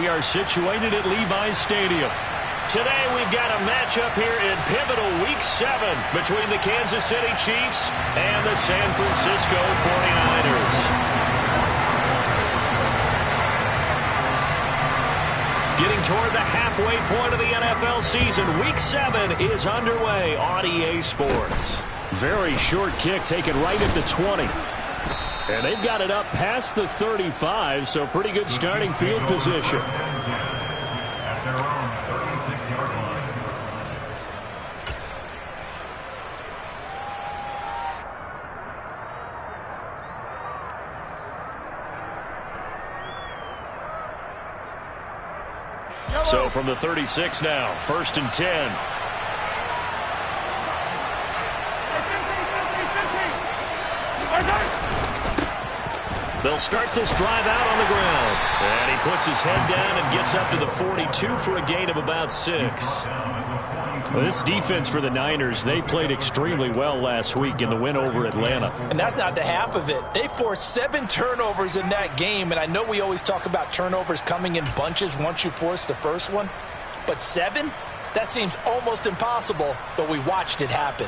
We are situated at Levi's Stadium. Today we've got a matchup here in pivotal Week 7 between the Kansas City Chiefs and the San Francisco 49ers. Getting toward the halfway point of the NFL season, Week 7 is underway on EA Sports. Very short kick taken right at the 20. And they've got it up past the 35, so pretty good starting field position. So from the 36 now, 1st and 10. They'll start this drive out on the ground. And he puts his head down and gets up to the 42 for a gain of about 6. Well, this defense for the Niners, they played extremely well last week in the win over Atlanta. And that's not the half of it. They forced 7 turnovers in that game, and I know we always talk about turnovers coming in bunches once you force the first one, but 7? That seems almost impossible, but we watched it happen.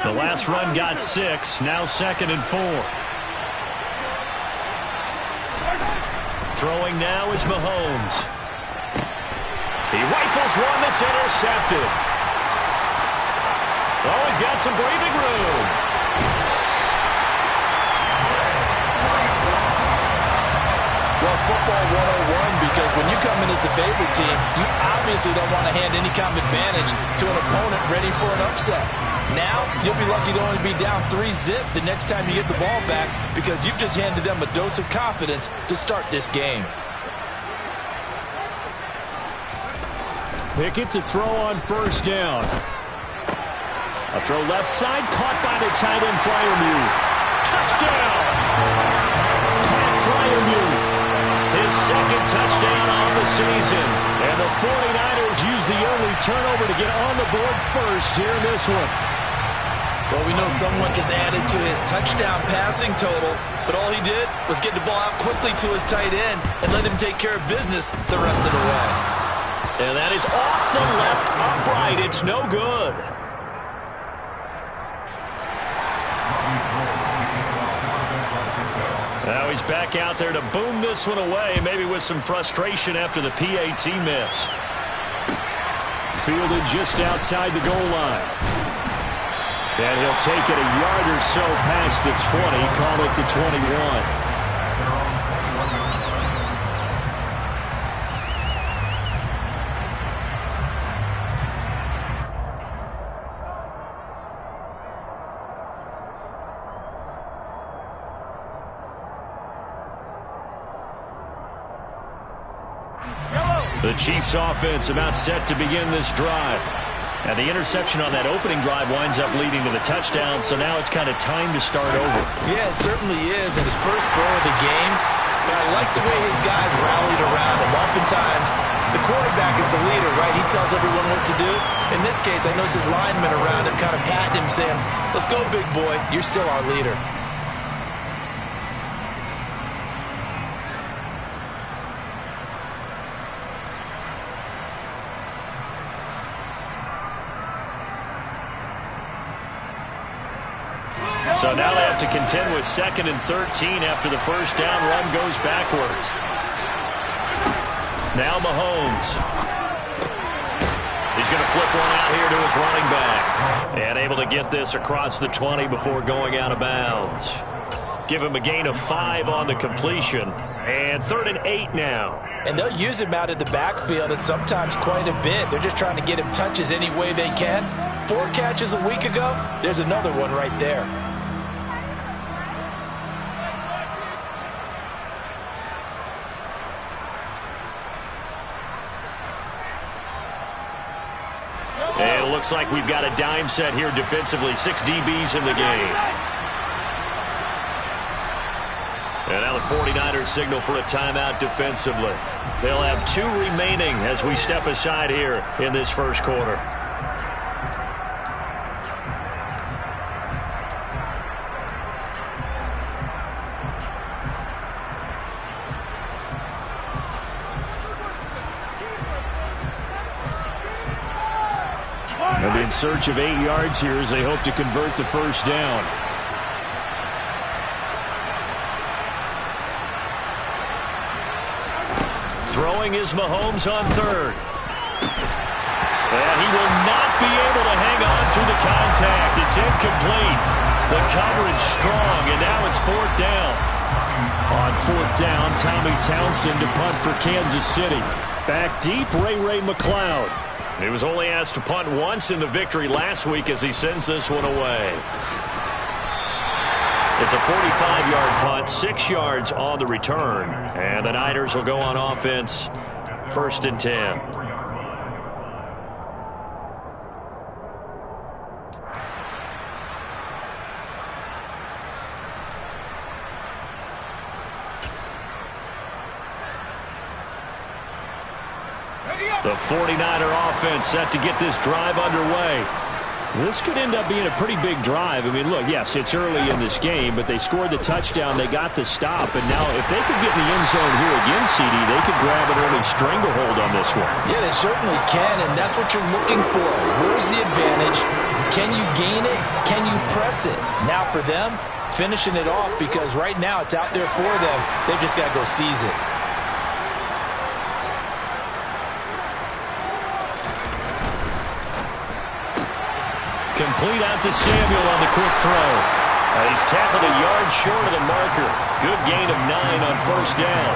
The last run got 6, now 2nd and 4. Throwing now is Mahomes. He rifles one that's intercepted. Oh, he's got some breathing room. Well, it's football 101 because when you come in as the favorite team, you obviously don't want to hand any kind of advantage to an opponent ready for an upset. Now, you'll be lucky to only be down 3-zip the next time you get the ball back because you've just handed them a dose of confidence to start this game. Pickett to throw on 1st down. A throw left side, caught by the tight end Freiermuth. Touchdown! Pat Freiermuth, his 2nd touchdown on the season. And the 49ers use the only turnover to get on the board first here in this one. Well, we know someone just added to his touchdown passing total, but all he did was get the ball out quickly to his tight end and let him take care of business the rest of the way. And that is off the left upright. It's no good. Now he's back out there to boom this one away, maybe with some frustration after the PAT miss. Fielded just outside the goal line. And he'll take it a yard or so past the 20, call it the 21. The Chiefs offense about set to begin this drive. And the interception on that opening drive winds up leading to the touchdown, so now it's kind of time to start over. Yeah, it certainly is, and his first throw of the game. But I like the way his guys rallied around him. Oftentimes, the quarterback is the leader, right? He tells everyone what to do. In this case, I notice his linemen around him kind of patting him, saying, "Let's go, big boy. You're still our leader." So now they have to contend with 2nd and 13 after the first down run goes backwards. Now Mahomes. He's going to flip one out here to his running back. And able to get this across the 20 before going out of bounds. Give him a gain of 5 on the completion. And 3rd and 8 now. And they'll use him out of the backfield and sometimes quite a bit. They're just trying to get him touches any way they can. 4 catches a week ago. There's another one right there. And it looks like we've got a dime set here defensively. 6 DBs in the game. And now the 49ers signal for a timeout defensively. They'll have 2 remaining as we step aside here in this first quarter. And in search of 8 yards here as they hope to convert the first down. Throwing is Mahomes on third. And he will not be able to hang on through the contact. It's incomplete. The coverage strong, and now it's 4th down. On 4th down, Tommy Townsend to punt for Kansas City. Back deep, Ray McCloud. He was only asked to punt once in the victory last week as he sends this one away. It's a 45-yard punt, 6 yards on the return. And the Niners will go on offense, 1st and 10. The 49er offense set to get this drive underway. This could end up being a pretty big drive. I mean, look, yes, it's early in this game, but they scored the touchdown. They got the stop. And now if they could get in the end zone here again, CD, they could grab an early stranglehold on this one. Yeah, they certainly can, and that's what you're looking for. Where's the advantage? Can you gain it? Can you press it? Now for them, finishing it off, because right now it's out there for them. They've just got to go seize it. Complete out to Samuel on the quick throw. He's tackled a yard short of the marker. Good gain of 9 on 1st down.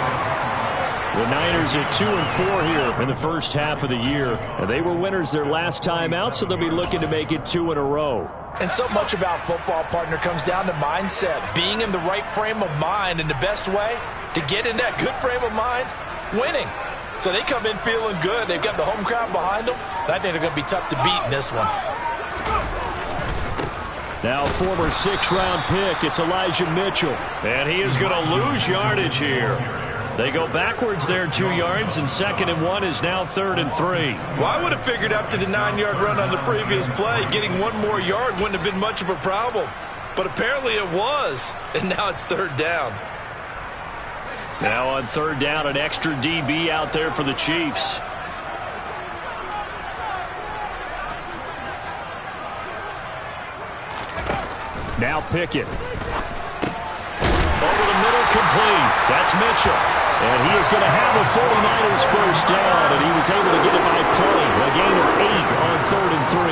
The Niners at 2-4 here in the first half of the year. And they were winners their last time out, so they'll be looking to make it 2 in a row. And so much about football, partner, comes down to mindset. Being in the right frame of mind, and the best way to get in that good frame of mind, winning. So they come in feeling good. They've got the home crowd behind them. I think they're going to be tough to beat in this one. Now former 6th-round pick, it's Elijah Mitchell. And he is going to lose yardage here. They go backwards there 2 yards, and 2nd and 1 is now 3rd and 3. Well, I would have figured after the 9-yard run on the previous play, getting 1 more yard wouldn't have been much of a problem. But apparently it was, and now it's 3rd down. Now on 3rd down, an extra DB out there for the Chiefs. Now Pickett. Over the middle, complete. That's Mitchell. And he is going to have a 49ers first down, and he was able to get it by play. A gain of 8 on 3rd and 3.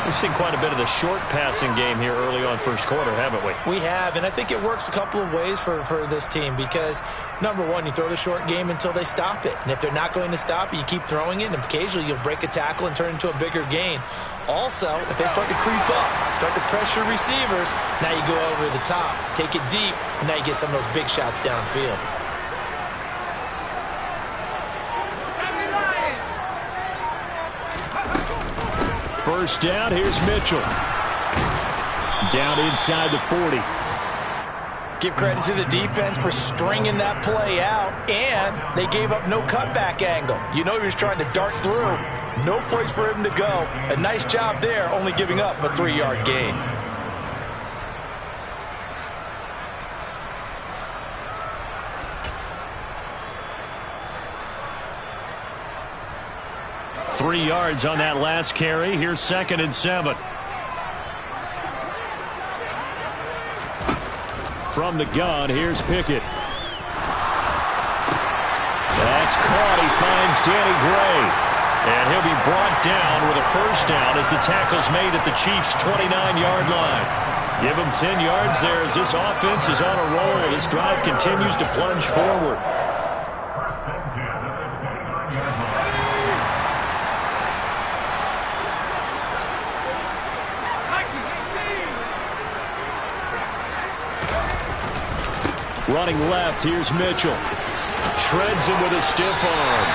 We've seen quite a bit of the short passing game here early on first quarter, haven't we? We have, and I think it works a couple of ways for this team because, number one, you throw the short game until they stop it. And if they're not going to stop it, you keep throwing it, and occasionally you'll break a tackle and turn it into a bigger gain. Also, if they start to creep up, start to pressure receivers, now you go over the top, take it deep, and now you get some of those big shots downfield. First down, here's Mitchell. Down inside the 40. Give credit to the defense for stringing that play out, and they gave up no cutback angle. You know he was trying to dart through. No place for him to go. A nice job there, only giving up a 3-yard gain. Three yards on that last carry. Here's 2nd and 7. From the gun, here's Pickett. That's caught. He finds Danny Gray. And he'll be brought down with a first down as the tackle's made at the Chiefs' 29-yard line. Give him 10 yards there as this offense is on a roll. This drive continues to plunge forward. Running left, here's Mitchell. Shreds him with a stiff arm.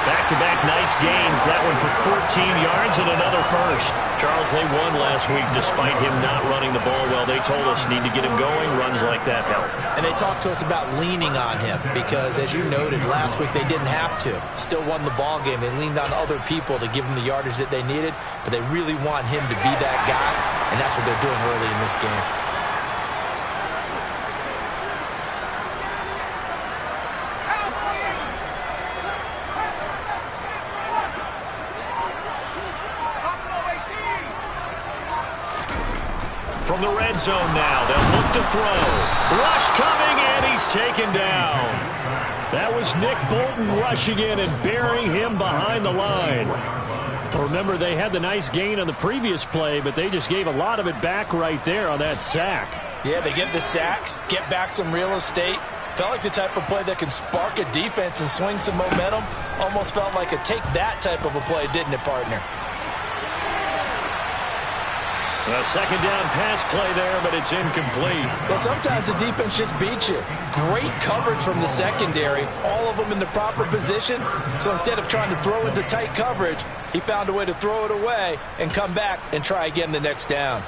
Back-to-back nice gains. That one for 14 yards and another first. Charles, they won last week despite him not running the ball well. They told us need to get him going. Runs like that help. And they talked to us about leaning on him because, as you noted, last week they didn't have to. Still won the ball game. They leaned on other people to give them the yardage that they needed, but they really want him to be that guy, and that's what they're doing early in this game. From the red zone now, they'll look to throw. Rush coming, and he's taken down. That was Nick Bolton rushing in and burying him behind the line. Remember, they had the nice gain on the previous play, but they just gave a lot of it back right there on that sack. Yeah, they get the sack, get back some real estate. Felt like the type of play that can spark a defense and swing some momentum. Almost felt like a take that type of a play, didn't it, partner? A second down pass play there, but it's incomplete. Well, sometimes the defense just beats you. Great coverage from the secondary, all of them in the proper position. So instead of trying to throw into tight coverage, he found a way to throw it away and come back and try again the next down.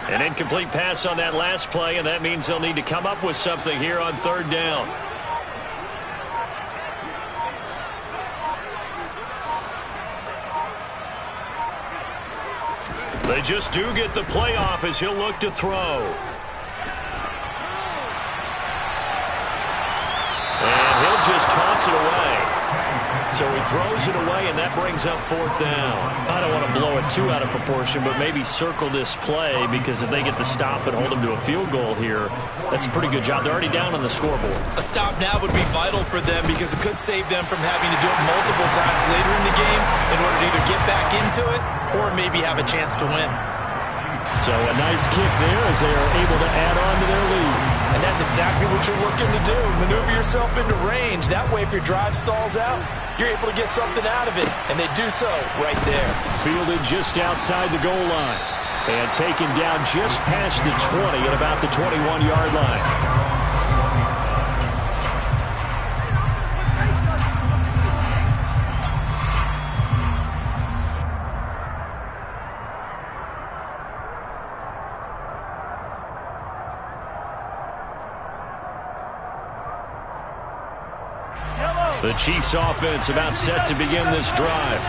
An incomplete pass on that last play, and that means they'll need to come up with something here on third down. They just do get the playoff as he'll look to throw. And he'll just toss it away. So he throws it away, and that brings up fourth down. I don't want to blow it too out of proportion, but maybe circle this play, because if they get the stop and hold them to a field goal here, that's a pretty good job. They're already down on the scoreboard. A stop now would be vital for them because it could save them from having to do it multiple times later in the game in order to either get back into it or maybe have a chance to win. So a nice kick there as they are able to add on to their lead. And that's exactly what you're looking to do. Maneuver yourself into range. That way, if your drive stalls out, you're able to get something out of it. And they do so right there. Fielded just outside the goal line. And taken down just past the 20 at about the 21-yard line. The Chiefs offense about set to begin this drive.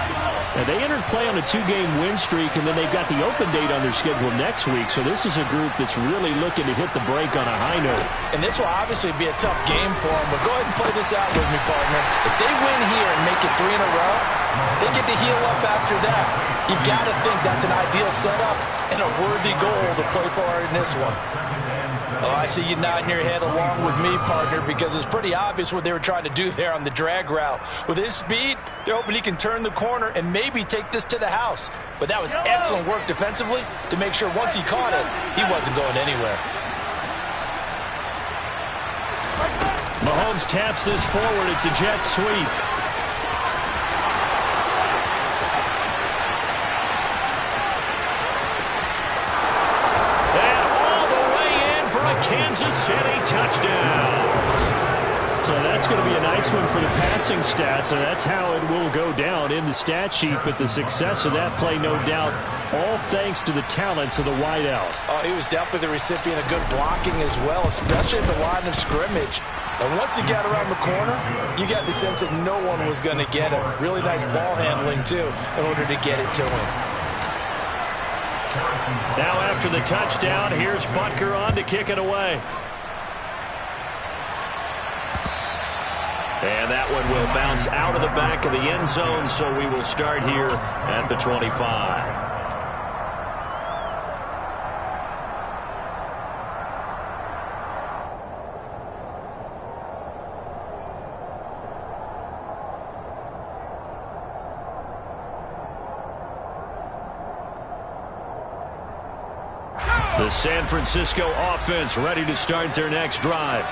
Now, they entered play on a 2-game win streak, and then they've got the open date on their schedule next week. So this is a group that's really looking to hit the break on a high note. And this will obviously be a tough game for them, but go ahead and play this out with me, partner. If they win here and make it 3 in a row, they get to heal up after that. You've got to think that's an ideal setup and a worthy goal to play for in this one. Oh, I see you nodding your head along with me, partner, because it's pretty obvious what they were trying to do there on the drag route. With his speed, they're hoping he can turn the corner and maybe take this to the house. But that was excellent work defensively to make sure once he caught it, he wasn't going anywhere. Mahomes taps this forward. It's a jet sweep. Kansas City touchdown. So that's going to be a nice one for the passing stats, and that's how it will go down in the stat sheet. But the success of that play, no doubt, all thanks to the talents of the wideout. Oh, he was definitely the recipient of good blocking as well, especially at the line of scrimmage. And once he got around the corner, you got the sense that no one was going to get him. Really nice ball handling, too, in order to get it to him. Now after the touchdown, here's Butker on to kick it away. And that one will bounce out of the back of the end zone, so we will start here at the 25. The San Francisco offense ready to start their next drive.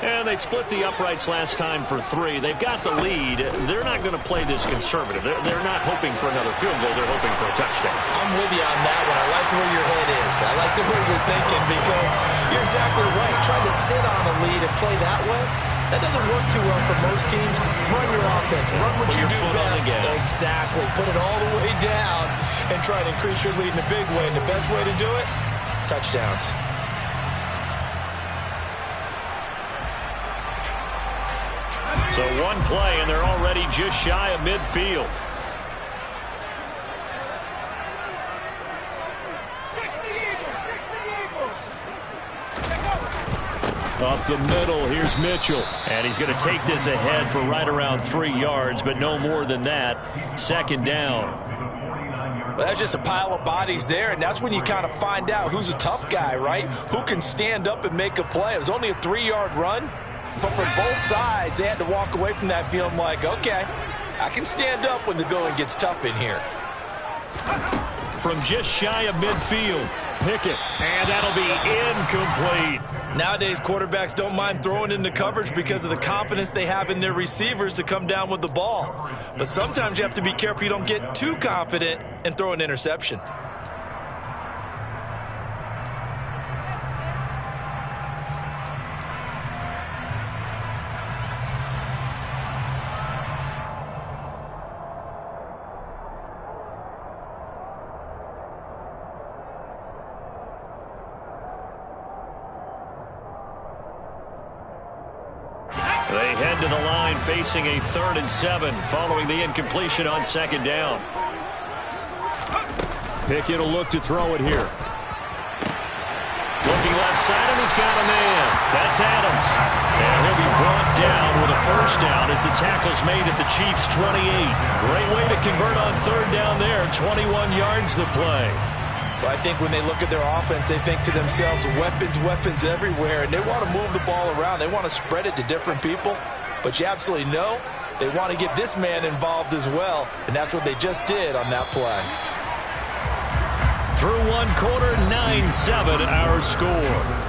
And they split the uprights last time for 3. They've got the lead. They're not going to play this conservative. They're not hoping for another field goal. They're hoping for a touchdown. I'm with you on that one. I like where your head is. I like the way you're thinking because you're exactly right. Trying to sit on a lead and play that way, that doesn't work too well for most teams. Run your offense. Run what you do best. Exactly. Put it all the way down and try to increase your lead in a big way. And the best way to do it, touchdowns. So one play, and they're already just shy of midfield. Up the middle, here's Mitchell. And he's going to take this ahead for right around 3 yards, but no more than that. 2nd down. Well, that's just a pile of bodies there, and that's when you kind of find out who's a tough guy, right? Who can stand up and make a play. It was only a 3-yard run. But for both sides, they had to walk away from that feeling like, okay, I can stand up when the going gets tough in here. From just shy of midfield, Pickett, and that'll be incomplete. Nowadays, quarterbacks don't mind throwing into coverage because of the confidence they have in their receivers to come down with the ball. But sometimes you have to be careful you don't get too confident and throw an interception. They head to the line facing a 3rd and 7 following the incompletion on 2nd down. Pickett will look to throw it here. Looking left side, and he's got a man. That's Adams. And he'll be brought down with a 1st down as the tackle's made at the Chiefs' 28. Great way to convert on 3rd down there. 21 yards the play. But I think when they look at their offense, they think to themselves, weapons, weapons everywhere, and they want to move the ball around. They want to spread it to different people, but you absolutely know they want to get this man involved as well, and that's what they just did on that play. Through 1 quarter, 9-7 our score.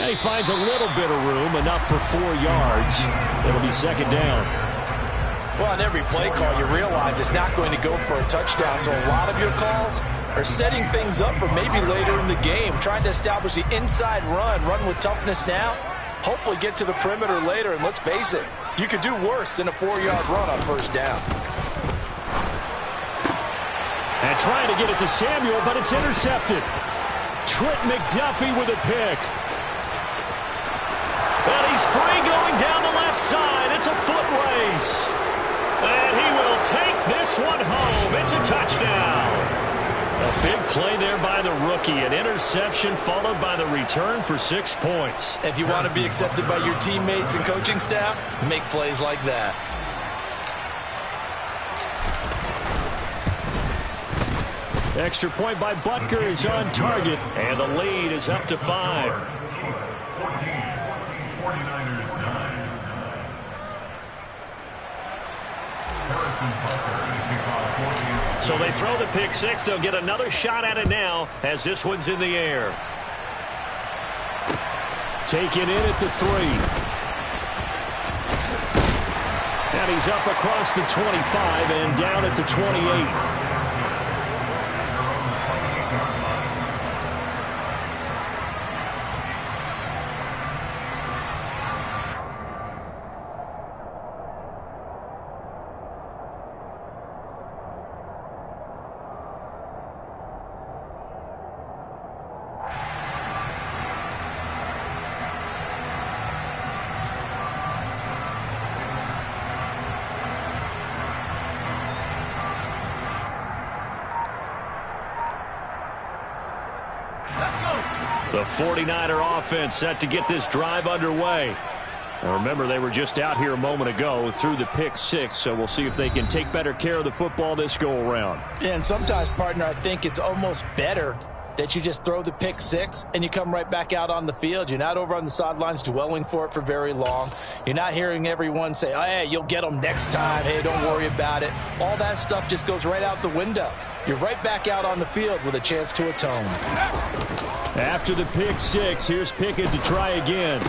He finds a little bit of room, enough for 4 yards. It'll be 2nd down. Well, on every play call, you realize it's not going to go for a touchdown. So a lot of your calls are setting things up for maybe later in the game, trying to establish the inside run with toughness now, hopefully get to the perimeter later. And let's face it, you could do worse than a 4-yard run on 1st down. And trying to get it to Samuel, but it's intercepted. Trent McDuffie with a pick. And he's free going down the left side. It's a foot race. And he will take this one home. It's a touchdown. A big play there by the rookie. An interception followed by the return for 6 points. If you want to be accepted by your teammates and coaching staff, make plays like that. Extra point by Butker is on target. And the lead is up to 5. So they throw the pick 6. They'll get another shot at it now as this one's in the air. Taken in at the 3. And he's up across the 25 and down at the 28. The 49er offense set to get this drive underway. Now remember, they were just out here a moment ago through the pick six, so we'll see if they can take better care of the football this go-around. Yeah, and sometimes, partner, I think it's almost better that you just throw the pick six and you come right back out on the field. You're not over on the sidelines dwelling for it for very long. You're not hearing everyone say, oh, hey, you'll get them next time. Hey, don't worry about it. All that stuff just goes right out the window. You're right back out on the field with a chance to atone. After the pick six, here's Pickett to try again.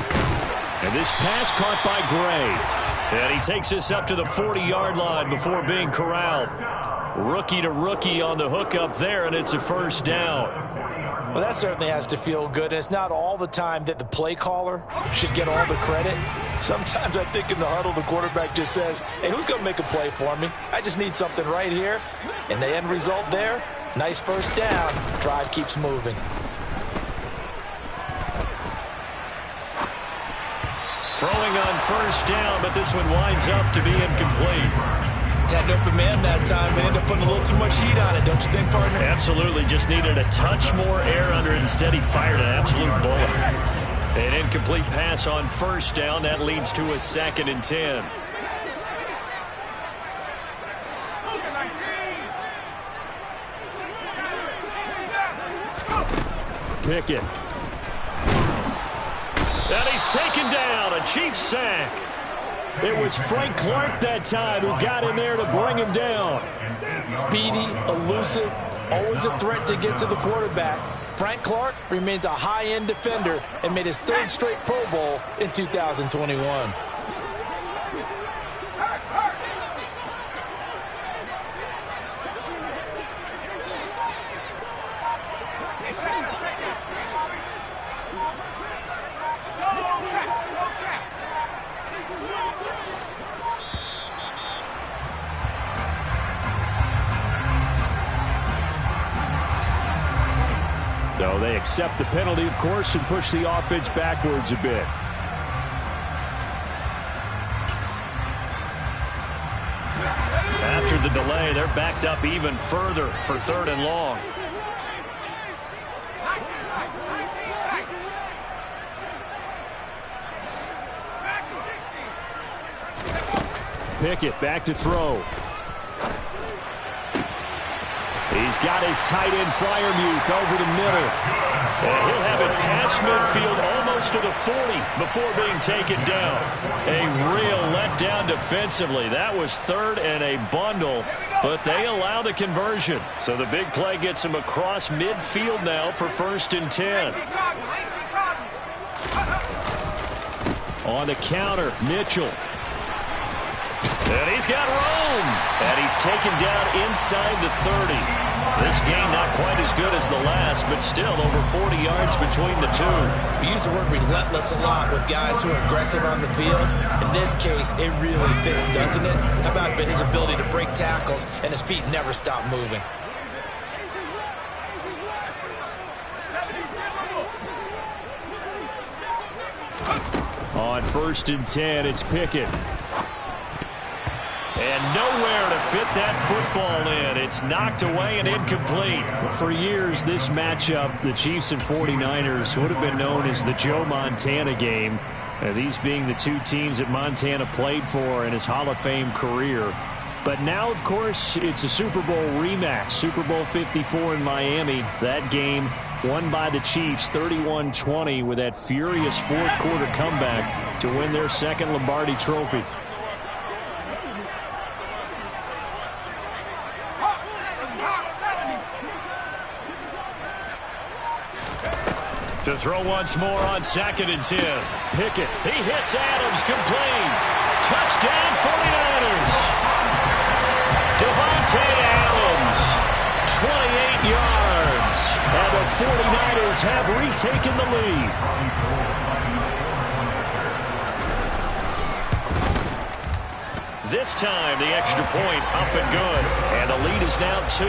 And this pass caught by Gray. And he takes this up to the 40-yard line before being corralled. Rookie to rookie on the hookup there, and it's a first down. Well, that certainly has to feel good. And it's not all the time that the play caller should get all the credit. Sometimes I think in the huddle, the quarterback just says, hey, who's going to make a play for me? I just need something right here. And the end result there, nice first down. Drive keeps moving. Throwing on first down, but this one winds up to be incomplete. Had an open man that time and ended up putting a little too much heat on it, don't you think, partner? Absolutely. Just needed a touch more air under it. Instead, he fired an absolute bullet. An incomplete pass on first down. That leads to a 2nd and 10. Pickett. And he's taken down. A Chiefs sack. It was Frank Clark that time who got in there to bring him down. Speedy, elusive, always a threat to get to the quarterback. Frank Clark remains a high-end defender and made his 3rd straight Pro Bowl in 2021. So they accept the penalty, of course, and push the offense backwards a bit. After the delay, they're backed up even further for 3rd and long. Pickett back to throw. He's got his tight end Freiermuth over the middle. And he'll have it past midfield almost to the 40 before being taken down. A real letdown defensively. That was 3rd and a bundle, but they allow the conversion. So the big play gets him across midfield now for 1st and 10. On the counter, Mitchell. And he's got room. And he's taken down inside the 30. This game not quite as good as the last, but still over 40 yards between the two. We use the word relentless a lot with guys who are aggressive on the field. In this case, it really fits, doesn't it? How about his ability to break tackles and his feet never stop moving? On 1st and 10, it's Pickett. And nowhere to fit that football in. It's knocked away and incomplete. For years, this matchup, the Chiefs and 49ers, would have been known as the Joe Montana game. These being the two teams that Montana played for in his Hall of Fame career. But now, of course, it's a Super Bowl rematch. Super Bowl 54 in Miami. That game won by the Chiefs 31-20 with that furious 4th quarter comeback to win their 2nd Lombardi trophy. To throw once more on 2nd and 10. Pickett. He hits Adams, complete. Touchdown 49ers. Devontae Adams, 28 yards. And the 49ers have retaken the lead. This time the extra point up and good. And the lead is now 2.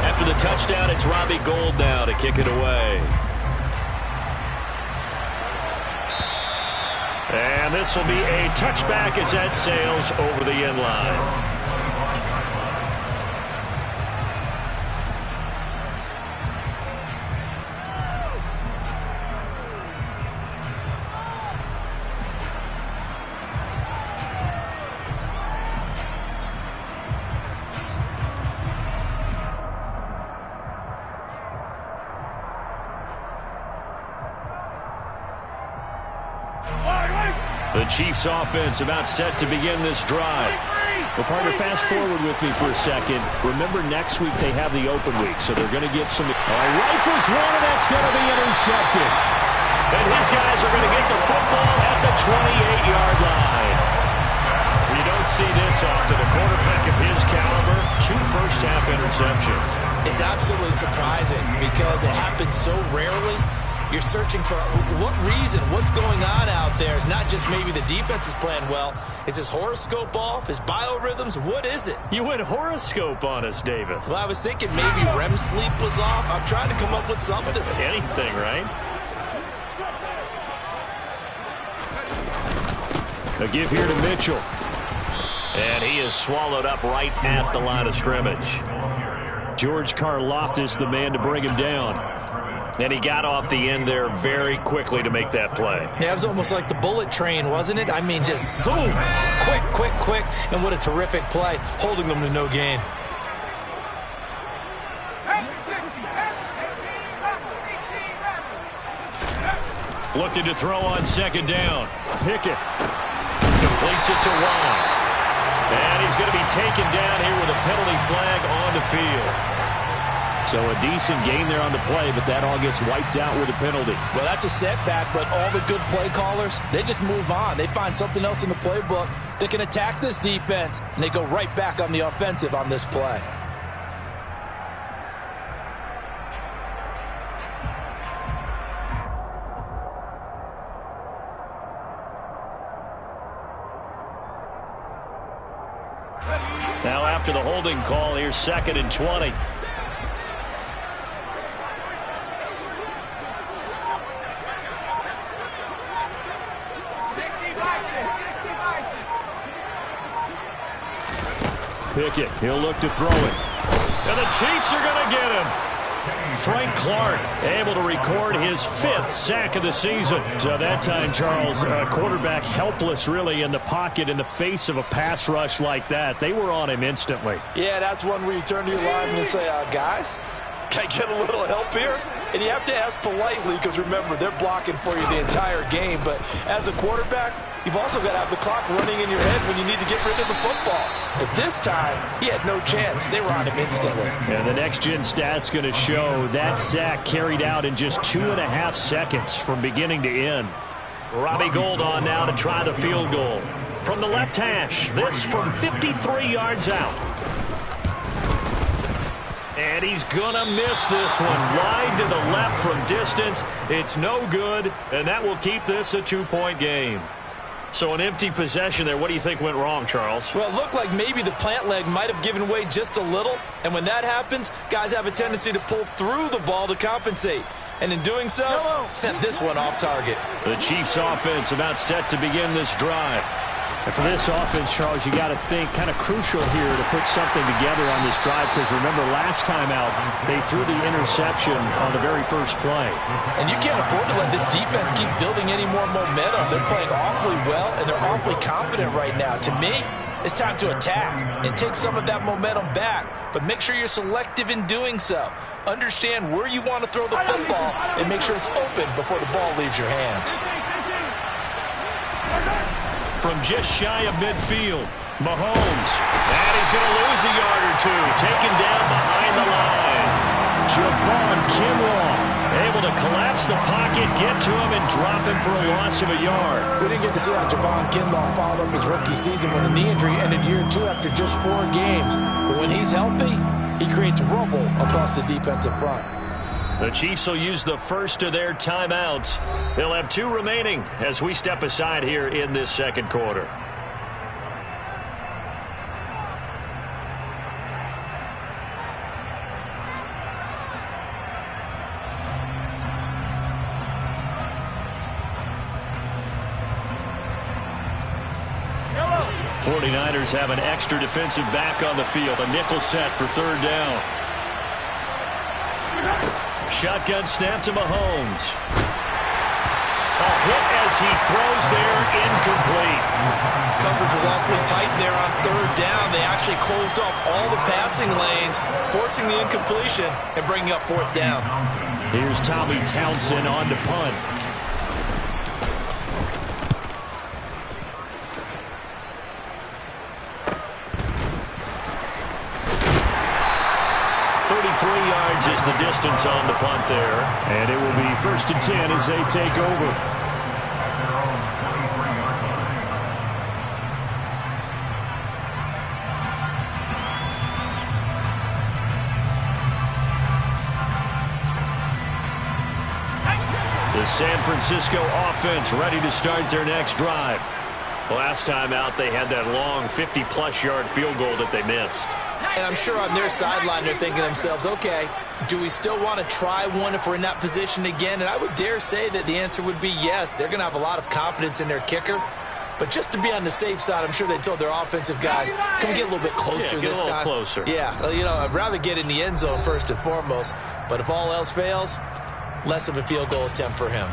After the touchdown, it's Robbie Gould now to kick it away. And And this will be a touchback as that sails over the end line. The Chiefs offense about set to begin this drive. Well, partner, fast forward with me for a second. Remember, next week they have the open week, so they're going to get some... Rifles one, and that's going to be intercepted. And his guys are going to get the football at the 28-yard line. You don't see this often. A quarterback of his caliber, 2 first-half interceptions. It's absolutely surprising because it happens so rarely. You're searching for what reason, what's going on out there. It's not just maybe the defense is playing well. Is his horoscope off? His biorhythms? What is it? You went horoscope on us, David. Well, I was thinking maybe REM sleep was off. I'm trying to come up with something. Anything, right? A give here to Mitchell. And he is swallowed up right at the line of scrimmage. George Karlaftis, the man to bring him down. And he got off the end there very quickly to make that play. Yeah, it was almost like the bullet train, wasn't it? I mean, just zoom. Quick, quick, quick. And what a terrific play, holding them to no gain. Looking to throw on second down. Pickett completes it to Wong. And he's going to be taken down here with a penalty flag on the field. So a decent gain there on the play, but that all gets wiped out with a penalty. Well, that's a setback, but all the good play callers, they just move on. They find something else in the playbook that can attack this defense, and they go right back on the offensive on this play. Now after the holding call, here's 2nd and 20. Pickett, he'll look to throw it. And the Chiefs are going to get him. Frank Clark able to record his 5th sack of the season. So that time, Charles, quarterback helpless really in the pocket in the face of a pass rush like that. They were on him instantly. Yeah, that's one where you turn to your lineman and say, guys, can I get a little help here? And you have to ask politely because, remember, they're blocking for you the entire game. But as a quarterback, you've also got to have the clock running in your head when you need to get rid of the football. But this time, he had no chance. They were on him instantly. And the next-gen stats going to show that sack carried out in just 2.5 seconds from beginning to end. Robbie Gould on now to try the field goal. From the left hash, this from 53 yards out. And he's going to miss this one. Wide to the left from distance. It's no good, and that will keep this a 2-point game. So an empty possession there. What do you think went wrong, Charles? Well, it looked like maybe the plant leg might have given way just a little. And when that happens, guys have a tendency to pull through the ball to compensate. And in doing so, sent this one off target. The Chiefs offense about set to begin this drive. And for this offense, Charles, you got to think kind of crucial here to put something together on this drive because remember last time out they threw the interception on the very first play. And you can't afford to let this defense keep building any more momentum. They're playing awfully well and they're awfully confident right now. To me, it's time to attack and take some of that momentum back, but make sure you're selective in doing so. Understand where you want to throw the football and make sure it's open before the ball leaves your hands. From just shy of midfield, Mahomes. And he's going to lose a yard or two. Taken down behind the line. Javon Kinlaw able to collapse the pocket, get to him, and drop him for a loss of a yard. We didn't get to see how Javon Kinlaw followed up his rookie season when a knee injury ended year 2 after just 4 games. But when he's healthy, he creates rubble across the defensive front. The Chiefs will use the first of their timeouts. They'll have 2 remaining as we step aside here in this second quarter. 49ers have an extra defensive back on the field. A nickel set for third down. Shotgun snap to Mahomes. A hit as he throws there, incomplete. Coverage was awfully tight there on third down. They actually closed off all the passing lanes, forcing the incompletion and bringing up fourth down. Here's Tommy Townsend on to punt. Is the distance on the punt there. And it will be 1st and 10 as they take over. The San Francisco offense ready to start their next drive. Last time out, they had that long 50-plus yard field goal that they missed. And I'm sure on their sideline they're thinking to themselves, okay, do we still want to try one if we're in that position again? And I would dare say that the answer would be yes. They're going to have a lot of confidence in their kicker. But just to be on the safe side, I'm sure they told their offensive guys, come get a little bit closer this time. Closer. Yeah, you know, I'd rather get in the end zone first and foremost. But if all else fails, less of a field goal attempt for him.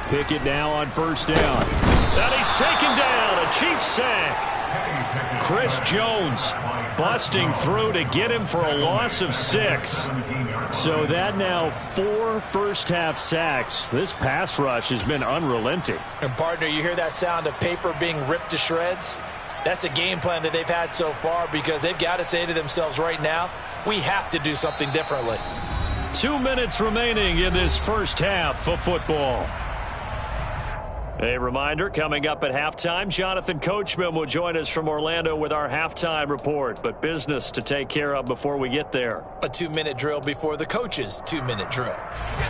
Pickett now on 1st down. And he's taken down. A Chiefs sack. Chris Jones busting through to get him for a loss of 6. So that now 4 first-half sacks. This pass rush has been unrelenting. And, partner, you hear that sound of paper being ripped to shreds? That's a game plan that they've had so far because they've got to say to themselves right now, we have to do something differently. 2 minutes remaining in this first half of football. A reminder, coming up at halftime, Jonathan Coachman will join us from Orlando with our halftime report, but business to take care of before we get there. A 2-minute drill before the coach's 2-minute drill.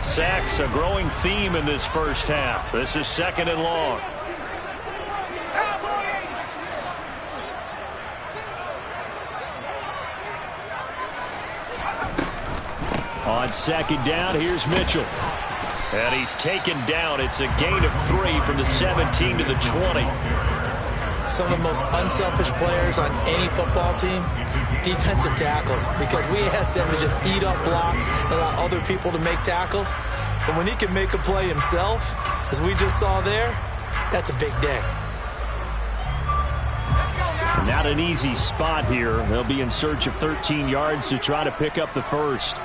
Sacks, a growing theme in this first half. This is 2nd and long. On 2nd down, here's Mitchell. And he's taken down. It's a gain of 3 from the 17 to the 20. Some of the most unselfish players on any football team, defensive tackles, because we ask them to just eat up blocks and allow other people to make tackles. But when he can make a play himself, as we just saw there, that's a big day. Not an easy spot here. They'll be in search of 13 yards to try to pick up the first.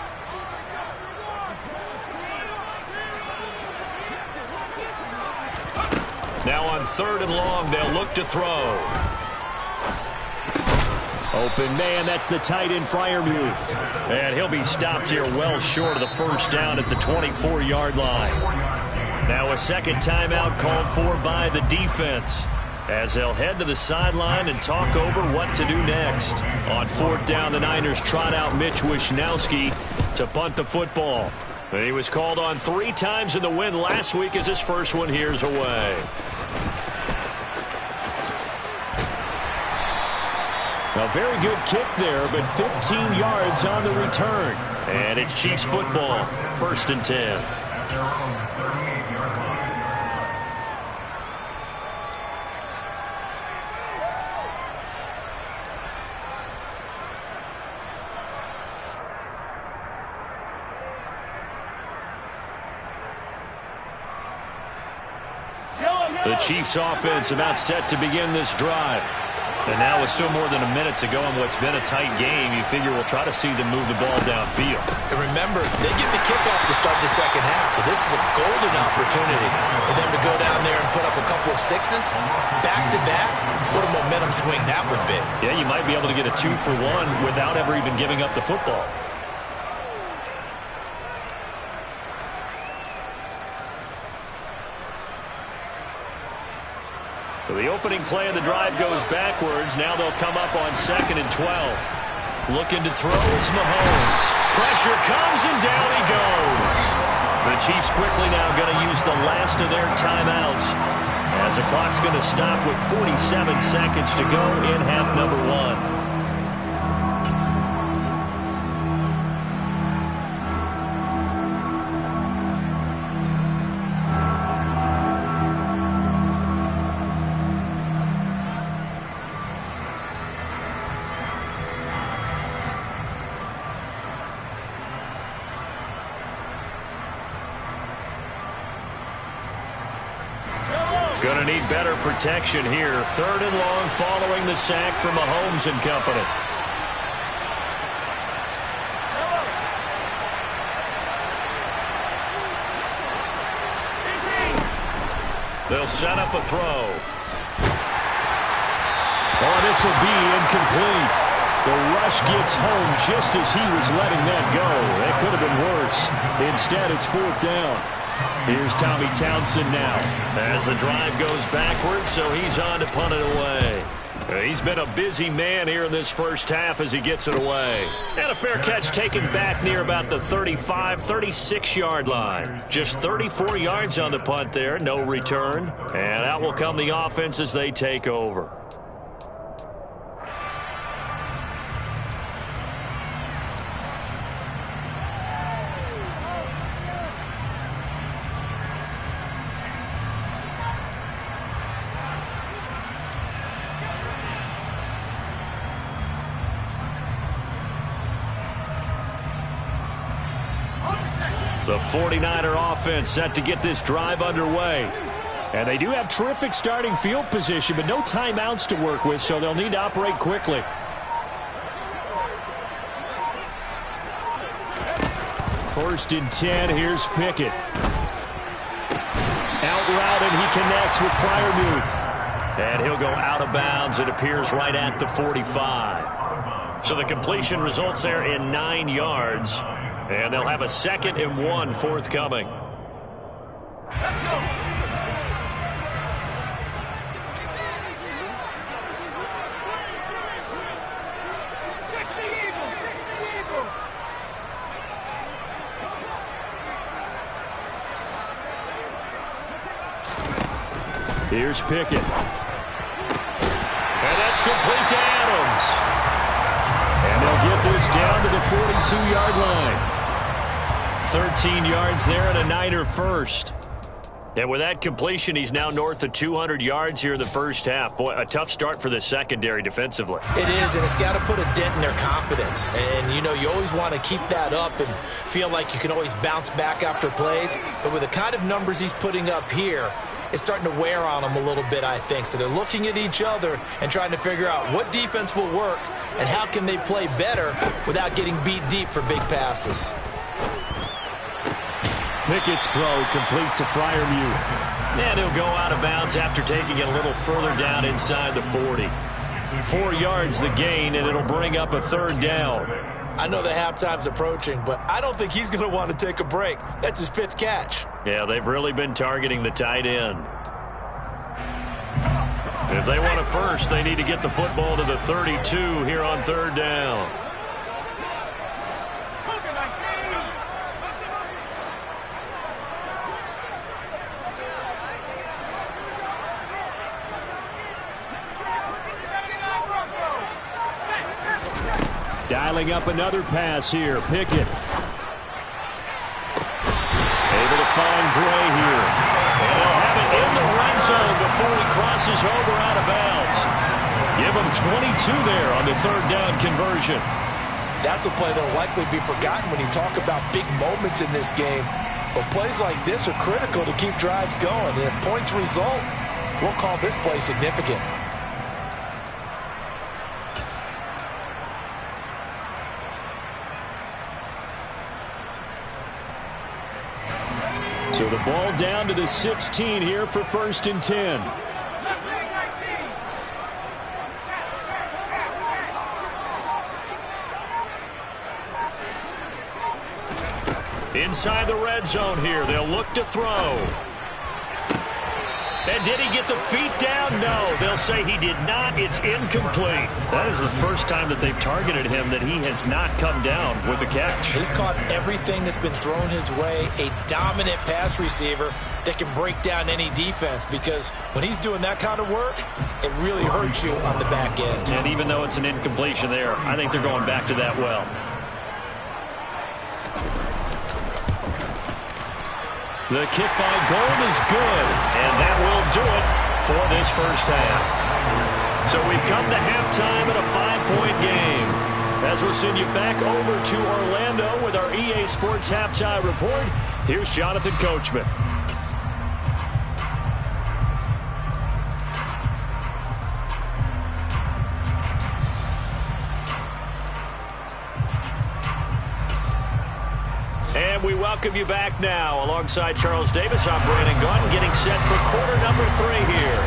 Now on 3rd and long, they'll look to throw. Open man, that's the tight end Freiermuth. And he'll be stopped here well short of the first down at the 24-yard line. Now a second timeout called for by the defense, as they'll head to the sideline and talk over what to do next. On 4th down, the Niners trot out Mitch Wishnowsky to punt the football. He was called on 3 times in the win last week as his first one here's away. A very good kick there, but 15 yards on the return. And it's Chiefs football, 1st and 10. The Chiefs offense about set to begin this drive. And now with still more than a minute to go in what's been a tight game, you figure we'll try to see them move the ball downfield. And remember, they get the kickoff to start the second half, so this is a golden opportunity for them to go down there and put up a couple of 6s back-to-back. What a momentum swing that would be. Yeah, you might be able to get a 2-for-1 without ever even giving up the football. So the opening play of the drive goes backwards. Now they'll come up on 2nd and 12. Looking to throw is Mahomes. Pressure comes and down he goes. The Chiefs quickly now going to use the last of their timeouts, as the clock's going to stop with 47 seconds to go in half number 1. Going to need better protection here. 3rd and long following the sack from Mahomes and company. They'll set up a throw. Oh, this will be incomplete. The rush gets home just as he was letting that go. That could have been worse. Instead, it's 4th down. Here's Tommy Townsend now. As the drive goes backwards, so he's on to punt it away. He's been a busy man here in this first half as he gets it away. And a fair catch taken back near about the 35, 36-yard line. Just 34 yards on the punt there, no return. And out will come the offense as they take over. The 49er offense set to get this drive underway. And they do have terrific starting field position, but no timeouts to work with, so they'll need to operate quickly. First and 10, here's Pickett. Out route, and he connects with Freiermuth. And he'll go out of bounds. It appears right at the 45. So the completion results there in 9 yards. And they'll have a 2nd and 1 forthcoming. Let's go. Here's Pickett. And that's complete to Adams. And they'll get this down to the 42-yard line. 13 yards there and a Niner first. And with that completion, he's now north of 200 yards here in the first half. Boy, a tough start for the secondary defensively. It is, and it's got to put a dent in their confidence. And, you know, you always want to keep that up and feel like you can always bounce back after plays. But with the kind of numbers he's putting up here, it's starting to wear on them a little bit, I think. So they're looking at each other and trying to figure out what defense will work and how can they play better without getting beat deep for big passes. Pickett's throw complete to Freiermuth. And he'll go out of bounds after taking it a little further down inside the 40. 4 yards the gain, and it'll bring up a 3rd down. I know the halftime's approaching, but I don't think he's going to want to take a break. That's his 5th catch. Yeah, they've really been targeting the tight end. If they want a first, they need to get the football to the 32 here on 3rd down. Dialing up another pass here. Pickett. Able to find Gray here. And they'll have it in the red zone before he crosses over out of bounds. Give him 22 there on the 3rd down conversion. That's a play that'll likely be forgotten when you talk about big moments in this game. But plays like this are critical to keep drives going. And if points result, we'll call this play significant. So the ball down to the 16 here for 1st and 10. Inside the red zone here, they'll look to throw. And did he get the feet down? No. They'll say he did not. It's incomplete. That is the first time that they've targeted him that he has not come down with a catch. He's caught everything that's been thrown his way. A dominant pass receiver that can break down any defense, because when he's doing that kind of work, it really hurts you on the back end. And even though it's an incompletion there, I think they're going back to that well. The kick by Gold is good, and that will do it for this first half. So we've come to halftime in a 5-point game. As we'll send you back over to Orlando with our EA Sports Halftime Report, here's Jonathan Coachman. And we welcome you back now. Alongside Charles Davis, I'm Brandon Gaudin, getting set for quarter number 3 here.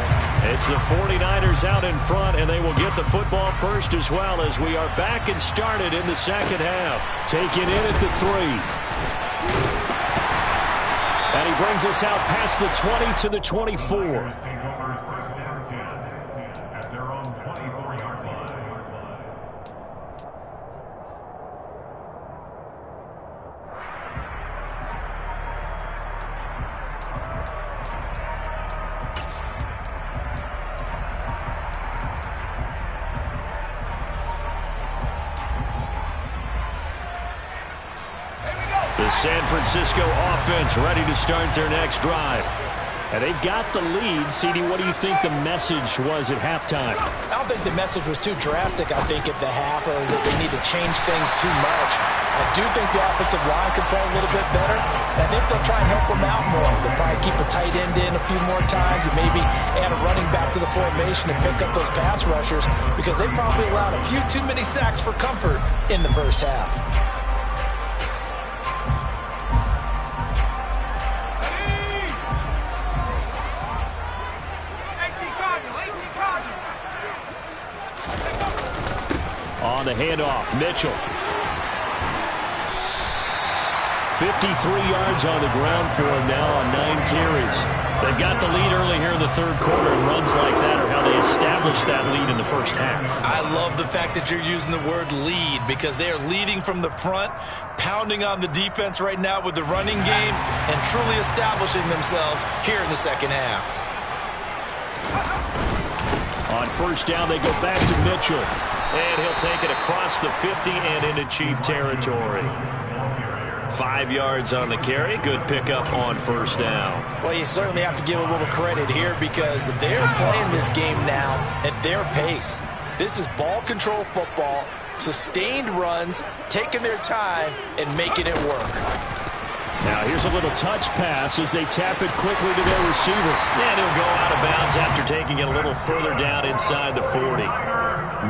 It's the 49ers out in front, and they will get the football first as well, as we are back and started in the second half. Taken in at the 3. And he brings us out past the 20 to the 24. San Francisco offense ready to start their next drive. And they've got the lead. CD, what do you think the message was at halftime? I don't think the message was too drastic, I think, at the half, or that they need to change things too much. I do think the offensive line can play a little bit better. And I think they'll try and help them out more. They'll probably keep a tight end in a few more times and maybe add a running back to the formation and pick up those pass rushers, because they probably allowed a few too many sacks for comfort in the first half. On the handoff, Mitchell. 53 yards on the ground for him now on 9 carries. They've got the lead early here in the third quarter, and runs like that are how they established that lead in the first half. I love the fact that you're using the word lead, because they are leading from the front, pounding on the defense right now with the running game, and truly establishing themselves here in the second half. On first down, they go back to Mitchell. And he'll take it across the 50 and into Chief territory. 5 yards on the carry. Good pickup on first down. Well, you certainly have to give a little credit here, because they're playing this game now at their pace. This is ball control football, sustained runs, taking their time, and making it work. Now here's a little touch pass as they tap it quickly to their receiver. And he'll go out of bounds after taking it a little further down inside the 40.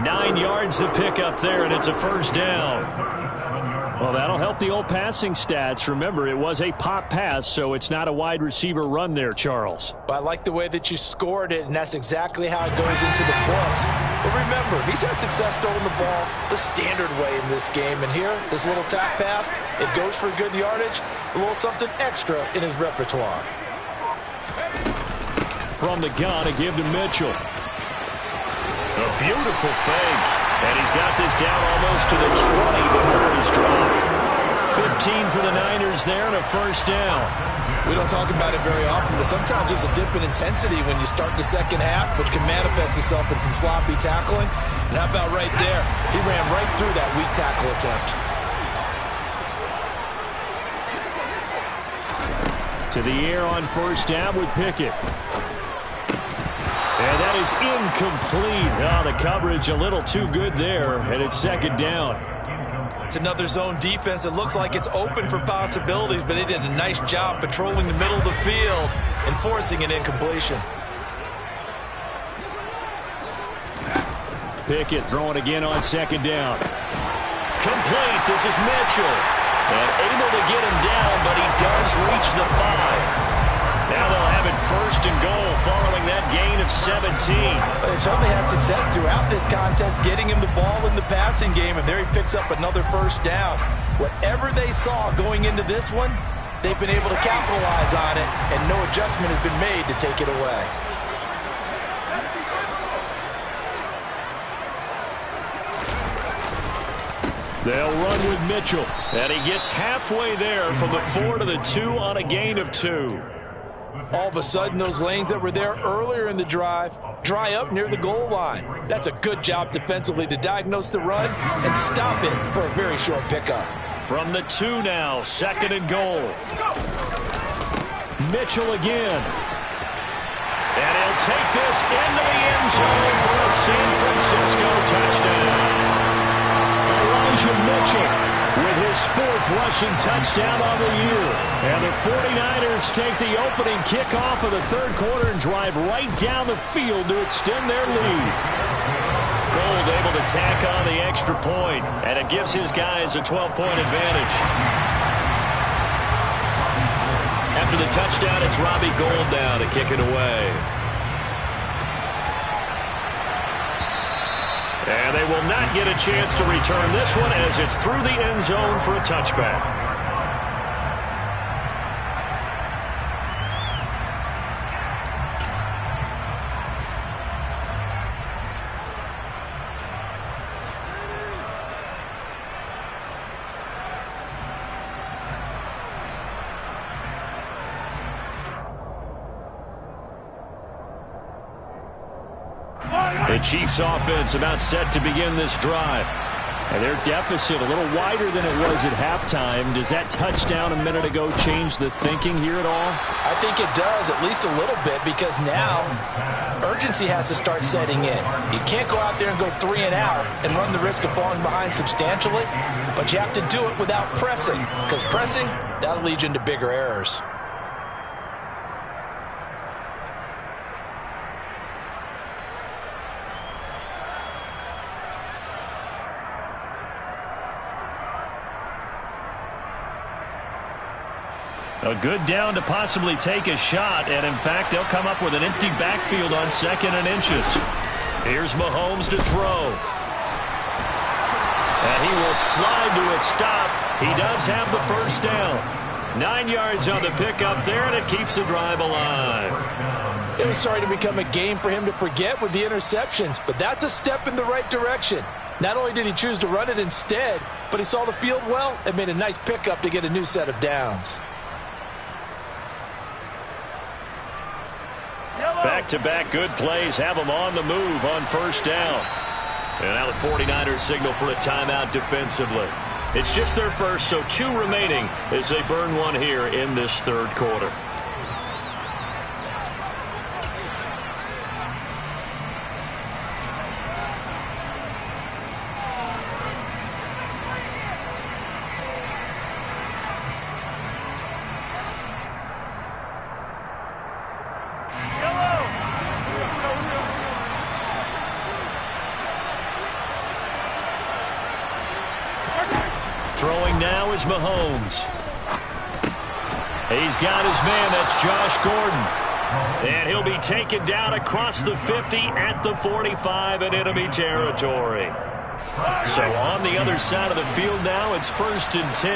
9 yards to pick up there, and it's a first down. Well, that'll help the old passing stats. Remember, it was a pop pass, so it's not a wide receiver run there, Charles. Well, I like the way that you scored it, and that's exactly how it goes into the books. But remember, he's had success throwing the ball the standard way in this game. And here, this little tap pass, it goes for good yardage, a little something extra in his repertoire. From the gun, a give to Mitchell. A beautiful fake. And he's got this down almost to the 20 before he's dropped. 15 for the Niners there, and a first down. We don't talk about it very often, but sometimes there's a dip in intensity when you start the second half, which can manifest itself in some sloppy tackling. And how about right there? He ran right through that weak tackle attempt. To the air on first down with Pickett. And that is incomplete. Oh, the coverage a little too good there, and it's second down. It's another zone defense. It looks like it's open for possibilities, but they did a nice job patrolling the middle of the field and forcing an incompletion. Pickett throwing again on second down. Complete. This is Mitchell. And able to get him down, but he does reach the 5. Now they'll have it first and goal following that gain of 17. But they certainly had success throughout this contest, getting him the ball in the passing game, and there he picks up another first down. Whatever they saw going into this one, they've been able to capitalize on it, and no adjustment has been made to take it away. They'll run with Mitchell. And he gets halfway there from the 4 to the 2 on a gain of 2. All of a sudden, those lanes that were there earlier in the drive dry up near the goal line. That's a good job defensively to diagnose the run and stop it for a very short pickup. From the 2 now, 2nd and goal. Mitchell again. And he'll take this into the end zone for a San Francisco touchdown. Elijah Mitchell with his 4th rushing touchdown on the year. And the 49ers take the opening kickoff of the 3rd quarter and drive right down the field to extend their lead. Gold able to tack on the extra point, and it gives his guys a 12-point advantage. After the touchdown, it's Robbie Gould now to kick it away. And they will not get a chance to return this one as it's through the end zone for a touchback. The Chiefs offense about set to begin this drive. And their deficit a little wider than it was at halftime. Does that touchdown a minute ago change the thinking here at all? I think it does, at least a little bit, because now urgency has to start setting in. You can't go out there and go 3 and out and run the risk of falling behind substantially, but you have to do it without pressing, because pressing, that'll lead you into bigger errors. A good down to possibly take a shot, and in fact, they'll come up with an empty backfield on 2nd and inches. Here's Mahomes to throw. And he will slide to a stop. He does have the first down. 9 yards on the pickup there, and it keeps the drive alive. It was starting to become a game for him to forget with the interceptions, but that's a step in the right direction. Not only did he choose to run it instead, but he saw the field well and made a nice pickup to get a new set of downs. Back-to-back good plays have them on the move on first down. And now the 49ers signal for a timeout defensively. It's just their first, so 2 remaining as they burn one here in this 3rd quarter. Throwing now is Mahomes. He's got his man. That's Josh Gordon. And he'll be taken down across the 50 at the 45 in enemy territory. So on the other side of the field now, it's 1st and 10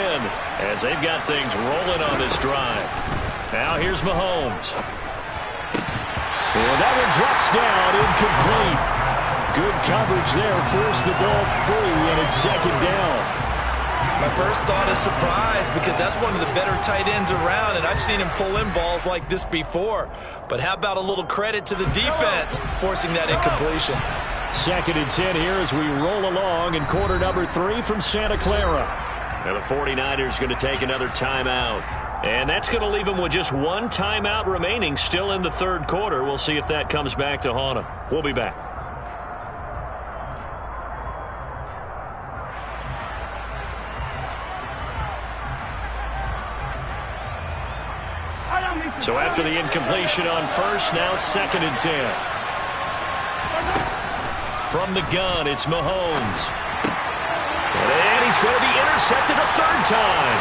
as they've got things rolling on this drive. Now here's Mahomes. And that one drops down, incomplete. Good coverage there, forced the ball free, and it's 2nd down. My first thought is surprise, because that's one of the better tight ends around, and I've seen him pull in balls like this before. But how about a little credit to the defense forcing that incompletion? 2nd and 10 here as we roll along in quarter number 3 from Santa Clara. And the 49ers going to take another timeout. And that's going to leave them with just 1 timeout remaining still in the 3rd quarter. We'll see if that comes back to haunt them. We'll be back. So after the incompletion on first, now 2nd and 10. From the gun, it's Mahomes. And he's going to be intercepted a 3rd time.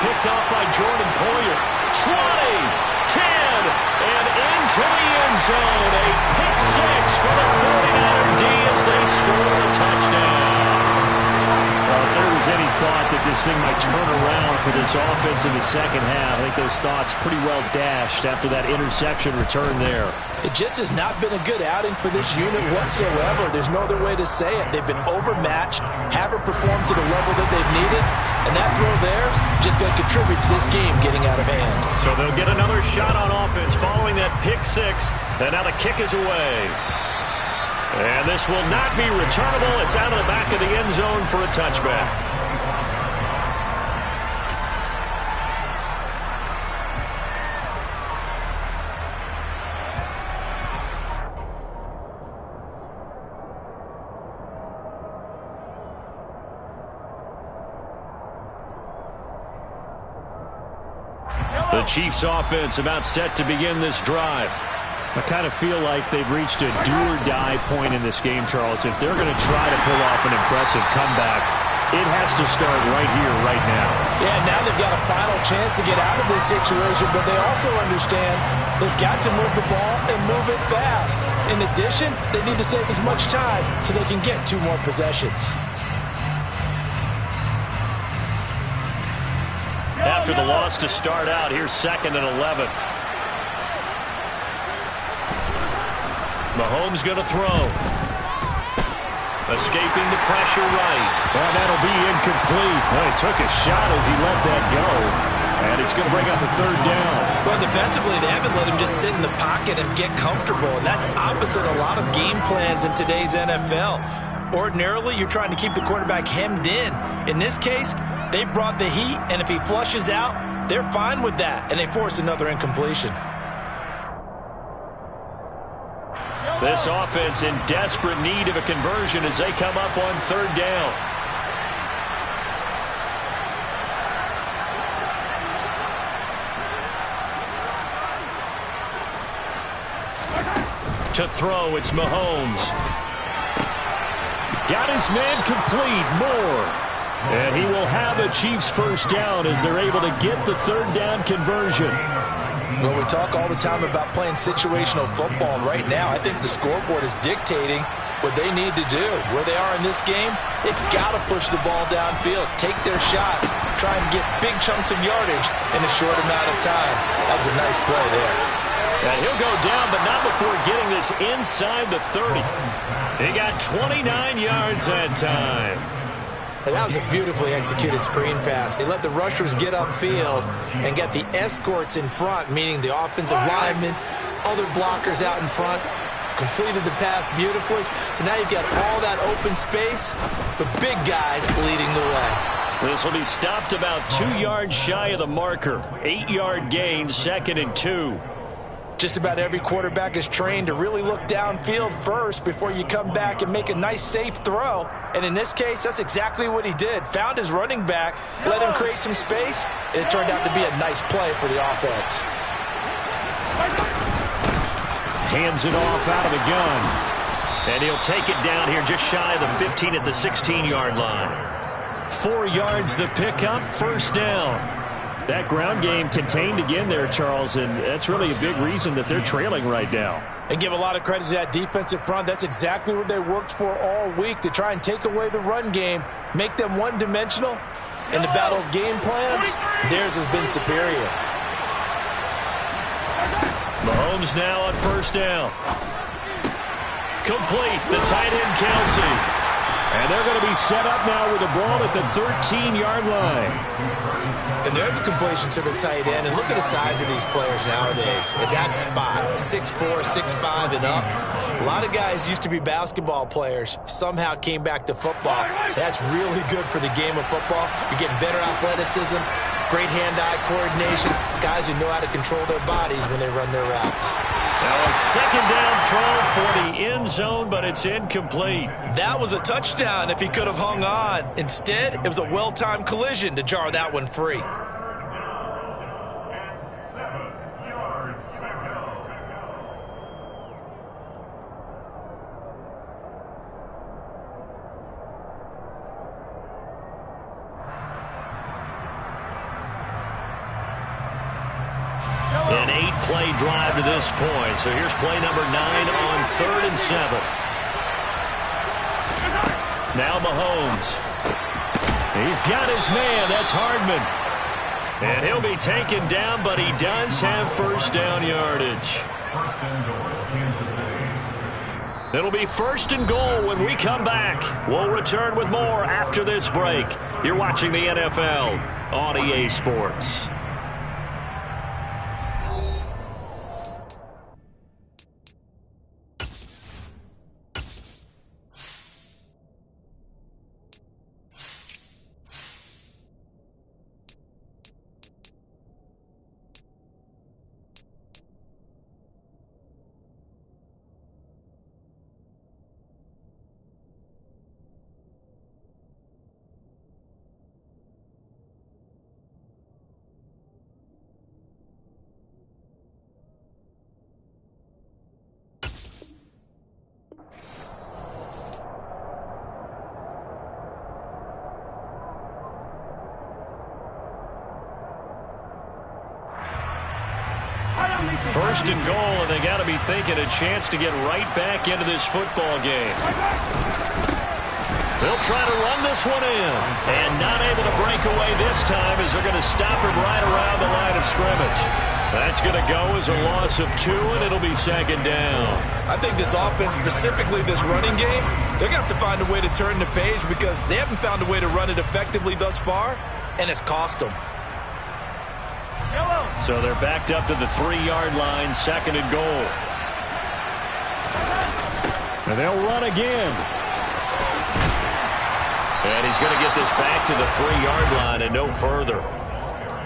Picked off by Jordan Poyer. 20, 10, and into the end zone. A pick 6 for the 49er D as they score a touchdown. Well, if there was any thought that this thing might turn around for this offense in the second half. I think those thoughts pretty well dashed after that interception return there. It just has not been a good outing for this unit whatsoever. There's no other way to say it. They've been overmatched, haven't performed to the level that they've needed, and that throw there just going to contribute to this game getting out of hand. So they'll get another shot on offense following that pick six, and now the kick is away. And this will not be returnable. It's out of the back of the end zone for a touchback. The Chiefs offense about set to begin this drive. I kind of feel like they've reached a do-or-die point in this game, Charles. If they're going to try to pull off an impressive comeback, it has to start right here, right now. Yeah, now they've got a final chance to get out of this situation, but they also understand they've got to move the ball and move it fast. In addition, they need to save as much time so they can get 2 more possessions. After the loss to start out, here's 2nd and 11. Mahomes going to throw. Escaping the pressure right. Well, that'll be incomplete. Well, he took a shot as he let that go. And it's going to bring up a 3rd down. Well, defensively, they haven't let him just sit in the pocket and get comfortable. And that's opposite a lot of game plans in today's NFL. Ordinarily, you're trying to keep the quarterback hemmed in. In this case, they brought the heat, and if he flushes out, they're fine with that, and they force another incompletion. This offense in desperate need of a conversion as they come up on 3rd down. To throw, it's Mahomes. Got his man complete, Moore. And he will have a Chiefs 1st down as they're able to get the 3rd down conversion. Well, we talk all the time about playing situational football. Right now, I think the scoreboard is dictating what they need to do. Where they are in this game, they've got to push the ball downfield, take their shots, try and get big chunks of yardage in a short amount of time. That was a nice play there. And he'll go down, but not before getting this inside the 30. He got 29 yards that time. And that was a beautifully executed screen pass. They let the rushers get upfield and get the escorts in front, meaning the offensive linemen, other blockers out in front, completed the pass beautifully. So now you've got all that open space, but big guys leading the way. This will be stopped about 2 yards shy of the marker. 8-yard gain, 2nd and 2. Just about every quarterback is trained to really look downfield first before you come back and make a nice, safe throw. And in this case, that's exactly what he did. Found his running back, let him create some space, and it turned out to be a nice play for the offense. Hands it off out of the gun. And he'll take it down here just shy of the 15 at the 16-yard line. 4 yards the pickup, 1st down. That ground game contained again there, Charles, and that's really a big reason that they're trailing right now. And give a lot of credit to that defensive front. That's exactly what they worked for all week, to try and take away the run game, make them one-dimensional. In the battle of game plans, theirs has been superior. Mahomes now on 1st down. Complete, the tight end Kelsey. And they're going to be set up now with the ball at the 13-yard line. And there's a completion to the tight end. And look at the size of these players nowadays. At that spot, 6'4", 6'5", and up. A lot of guys used to be basketball players, somehow came back to football. That's really good for the game of football. You're getting better athleticism, great hand-eye coordination, guys who know how to control their bodies when they run their routes. Now a 2nd down throw for the end zone, but it's incomplete. That was a touchdown if he could have hung on. Instead, it was a well-timed collision to jar that one free. An 8-play drive to this point. So here's play number 9 on 3rd and 7. Now Mahomes. He's got his man. That's Hardman. And he'll be taken down, but he does have first down yardage. It'll be 1st and goal when we come back. We'll return with more after this break. You're watching the NFL on EA Sports. First and goal, and they got to be thinking a chance to get right back into this football game. They'll try to run this one in, and not able to break away this time as they're going to stop it right around the line of scrimmage. That's going to go as a loss of 2, and it'll be 2nd down. I think this offense, specifically this running game, they're going to have to find a way to turn the page because they haven't found a way to run it effectively thus far, and it's cost them. So they're backed up to the 3-yard line, 2nd and goal. And they'll run again. And he's going to get this back to the 3-yard line and no further.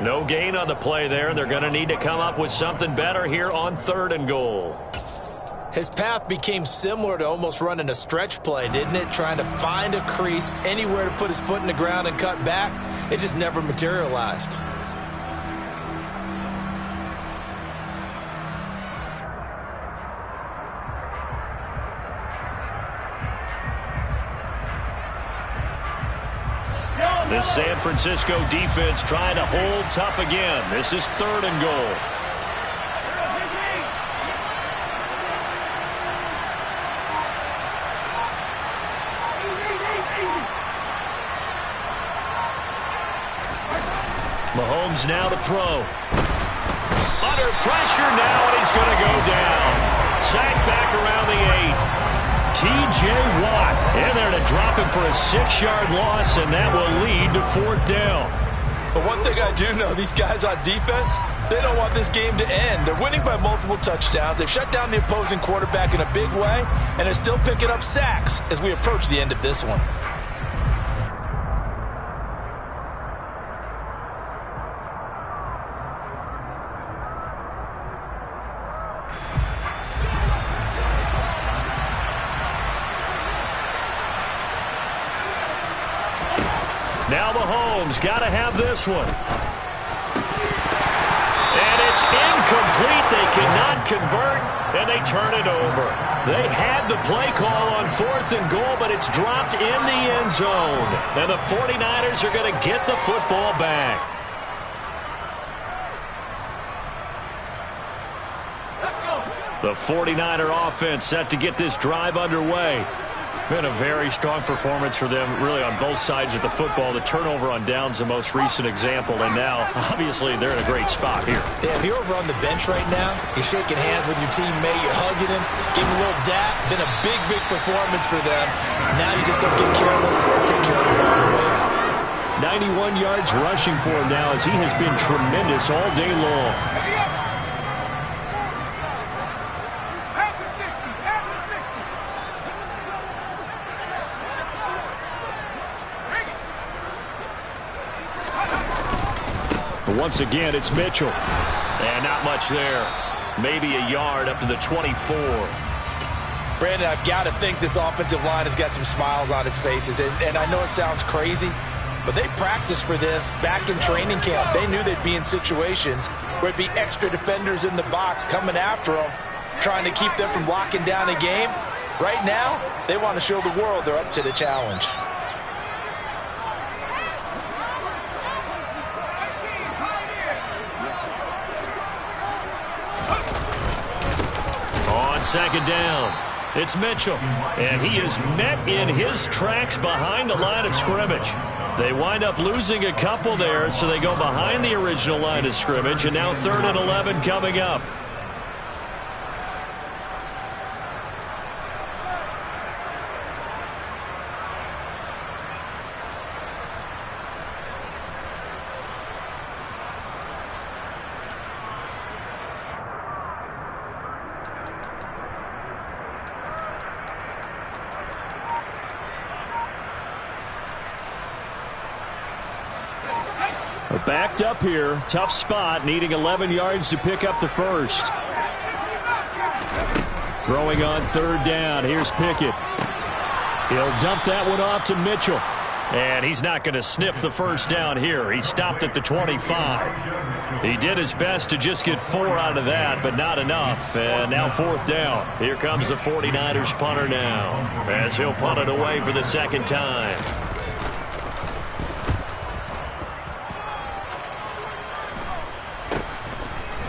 No gain on the play there. They're going to need to come up with something better here on 3rd and goal. His path became similar to almost running a stretch play, didn't it? Trying to find a crease, anywhere to put his foot in the ground and cut back. It just never materialized. The San Francisco defense trying to hold tough again. This is 3rd and goal. Mahomes now to throw. Under pressure now, and he's going to go down. Sacked back around the 8. T.J. Watt in there to drop him for a 6-yard loss, and that will lead to 4th down. But one thing I do know, these guys on defense, they don't want this game to end. They're winning by multiple touchdowns. They've shut down the opposing quarterback in a big way, and they're still picking up sacks as we approach the end of this one. Now Mahomes got to have this one. And it's incomplete. They cannot convert, and they turn it over. They had the play call on 4th and goal, but it's dropped in the end zone. And the 49ers are going to get the football back. The 49er offense set to get this drive underway. Been a very strong performance for them, really, on both sides of the football. The turnover on downs, the most recent example, and now, obviously, they're in a great spot here. Yeah, if you're over on the bench right now, you're shaking hands with your teammate, you're hugging him, giving a little dap. Been a big, big performance for them. Now you just don't get careless, take care of the ball on the way out. 91 yards rushing for him now as he has been tremendous all day long. Once again, it's Mitchell. And not much there. Maybe a yard up to the 24. Brandon, I've got to think this offensive line has got some smiles on its faces. And I know it sounds crazy, but they practiced for this back in training camp. They knew they'd be in situations where it'd be extra defenders in the box coming after them, trying to keep them from locking down a game. Right now, they want to show the world they're up to the challenge. On 2nd down. It's Mitchell, and he is met in his tracks behind the line of scrimmage. They wind up losing a couple there, so they go behind the original line of scrimmage, and now 3rd and 11 coming up. Backed up here. Tough spot. Needing 11 yards to pick up the first. Throwing on 3rd down. Here's Pickett. He'll dump that one off to Mitchell. And he's not going to sniff the first down here. He stopped at the 25. He did his best to just get 4 out of that, but not enough. And now 4th down. Here comes the 49ers punter now, as he'll punt it away for the 2nd time.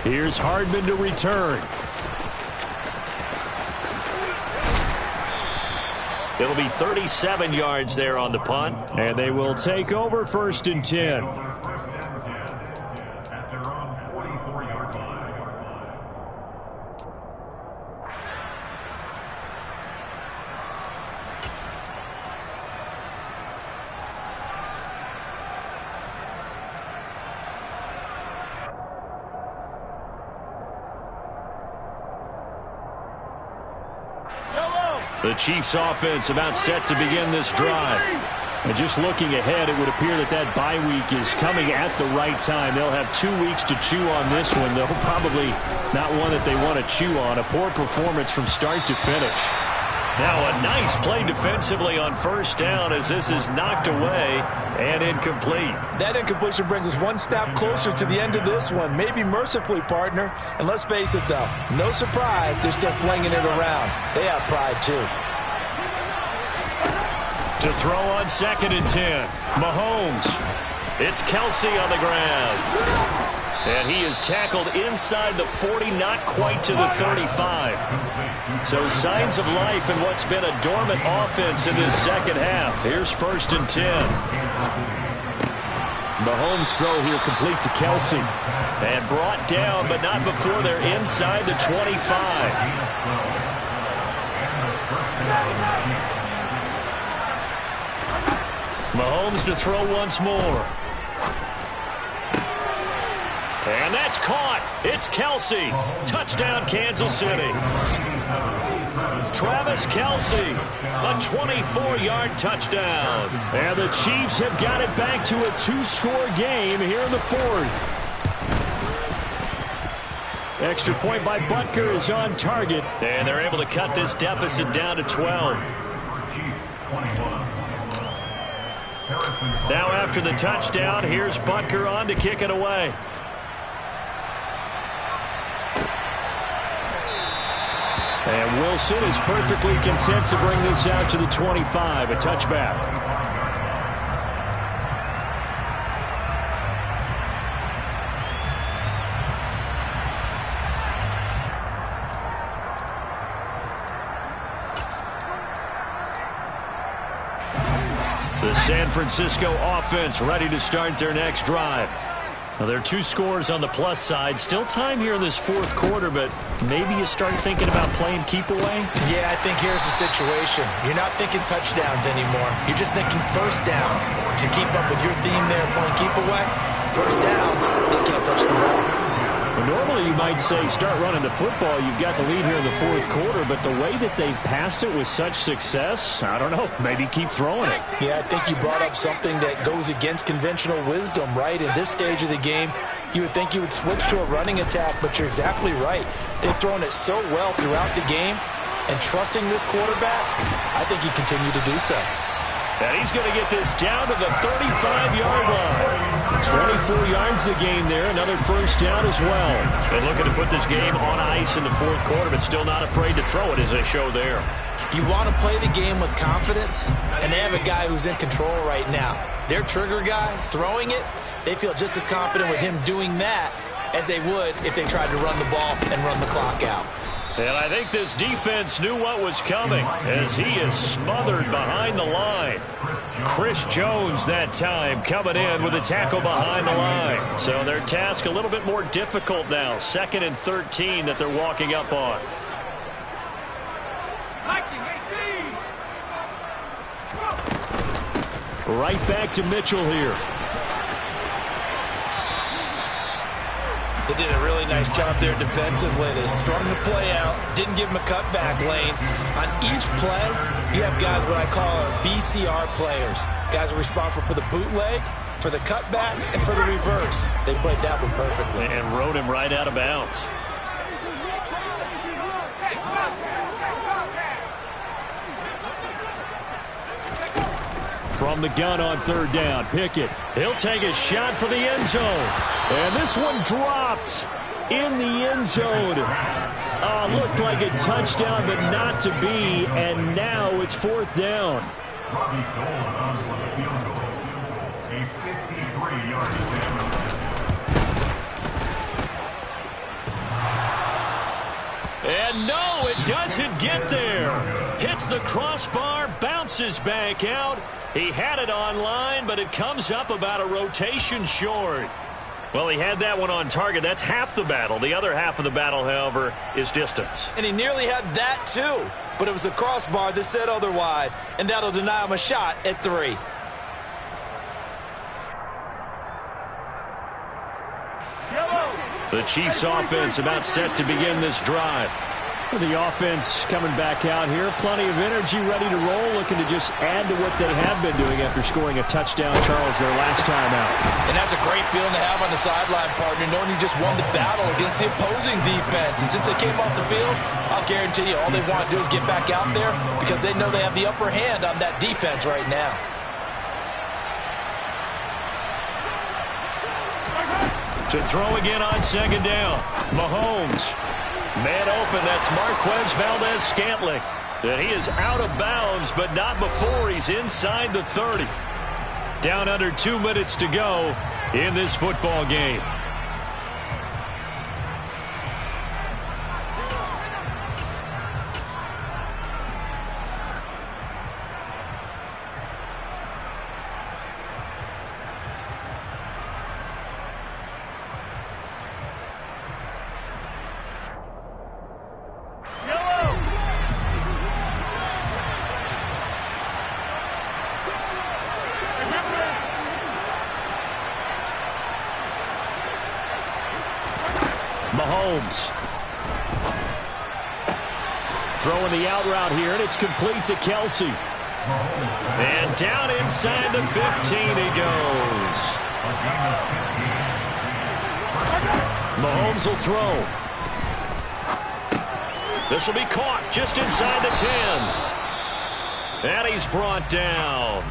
Here's Hardman to return. It'll be 37 yards there on the punt, and they will take over 1st and 10. The Chiefs offense about set to begin this drive. And just looking ahead, it would appear that that bye week is coming at the right time. They'll have 2 weeks to chew on this one, though probably not one that they want to chew on. A poor performance from start to finish. Now a nice play defensively on 1st down as this is knocked away and incomplete. That incompletion brings us 1 snap closer to the end of this one. Maybe mercifully, partner. And let's face it, though, no surprise they're still flinging it around. They have pride, too. To throw on 2nd and 10. Mahomes. It's Kelsey on the ground. And he is tackled inside the 40, not quite to the 35. So signs of life in what's been a dormant offense in this 2nd half. Here's 1st and 10. Mahomes' throw here complete to Kelsey. And brought down, but not before they're inside the 25. Mahomes to throw once more. And that's caught. It's Kelsey. Touchdown, Kansas City. Travis Kelsey, a 24-yard touchdown. And the Chiefs have got it back to a 2-score game here in the 4th. Extra point by Butker is on target. And they're able to cut this deficit down to 12. Now after the touchdown, here's Butker on to kick it away. And Wilson is perfectly content to bring this out to the 25, a touchback. The San Francisco offense ready to start their next drive. Now, there are 2 scores on the plus side. Still time here in this 4th quarter, but maybe you start thinking about playing keep away? Yeah, I think here's the situation. You're not thinking touchdowns anymore. You're just thinking 1st downs. To keep up with your theme there, playing keep away, 1st downs, they can't touch the ball. Well, normally you might say start running the football. You've got the lead here in the 4th quarter, but the way that they've passed it with such success, I don't know, maybe keep throwing it. Yeah, I think you brought up something that goes against conventional wisdom, right? In this stage of the game, you would think you would switch to a running attack, but you're exactly right. They've thrown it so well throughout the game, and trusting this quarterback, I think you continue to do so. And he's going to get this down to the 35-yard line. 24 yards the gain there. Another 1st down as well. And looking to put this game on ice in the 4th quarter, but still not afraid to throw it as they show there. You want to play the game with confidence, and they have a guy who's in control right now. Their trigger guy, throwing it, they feel just as confident with him doing that as they would if they tried to run the ball and run the clock out. And I think this defense knew what was coming as he is smothered behind the line. Chris Jones that time coming in with a tackle behind the line. So their task a little bit more difficult now. 2nd and 13 that they're walking up on. Right back to Mitchell here. They did a really nice job there defensively. They strung the play out, didn't give him a cutback lane. On each play, you have guys what I call BCR players. Guys are responsible for the bootleg, for the cutback, and for the reverse. They played that one perfectly. And rode him right out of bounds. From the gun on 3rd down, Pickett. He'll take a shot for the end zone. And this one dropped in the end zone. Looked like a touchdown, but not to be. And now it's 4th down. And no, it doesn't get there. Hits the crossbar, bounces back out. He had it online, but it comes up about a rotation short. Well, he had that one on target. That's half the battle. The other half of the battle, however, is distance. And he nearly had that, too. But it was the crossbar that said otherwise. And that'll deny him a shot at 3. The Chiefs offense about set to begin this drive. The offense coming back out here. Plenty of energy, ready to roll, looking to just add to what they have been doing after scoring a touchdown, Charles, their last time out. And that's a great feeling to have on the sideline, partner, knowing you just won the battle against the opposing defense. And since they came off the field, I'll guarantee you all they want to do is get back out there because they know they have the upper hand on that defense right now. To throw again on 2nd down. Mahomes. Man open, that's Marquez Valdes-Scantling. And he is out of bounds, but not before he's inside the 30. Down under 2 minutes to go in this football game. Mahomes. Throwing the out route here, and it's complete to Kelsey. And down inside the 15 he goes. Mahomes will throw. This will be caught just inside the 10. And he's brought down.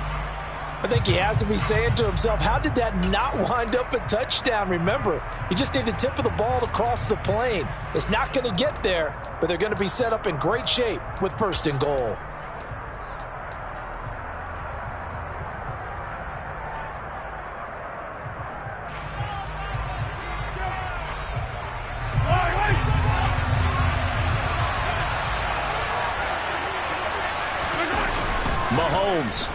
I think he has to be saying to himself, how did that not wind up a touchdown? Remember, you just need the tip of the ball to cross the plane. It's not going to get there, but they're going to be set up in great shape with 1st and goal. Mahomes.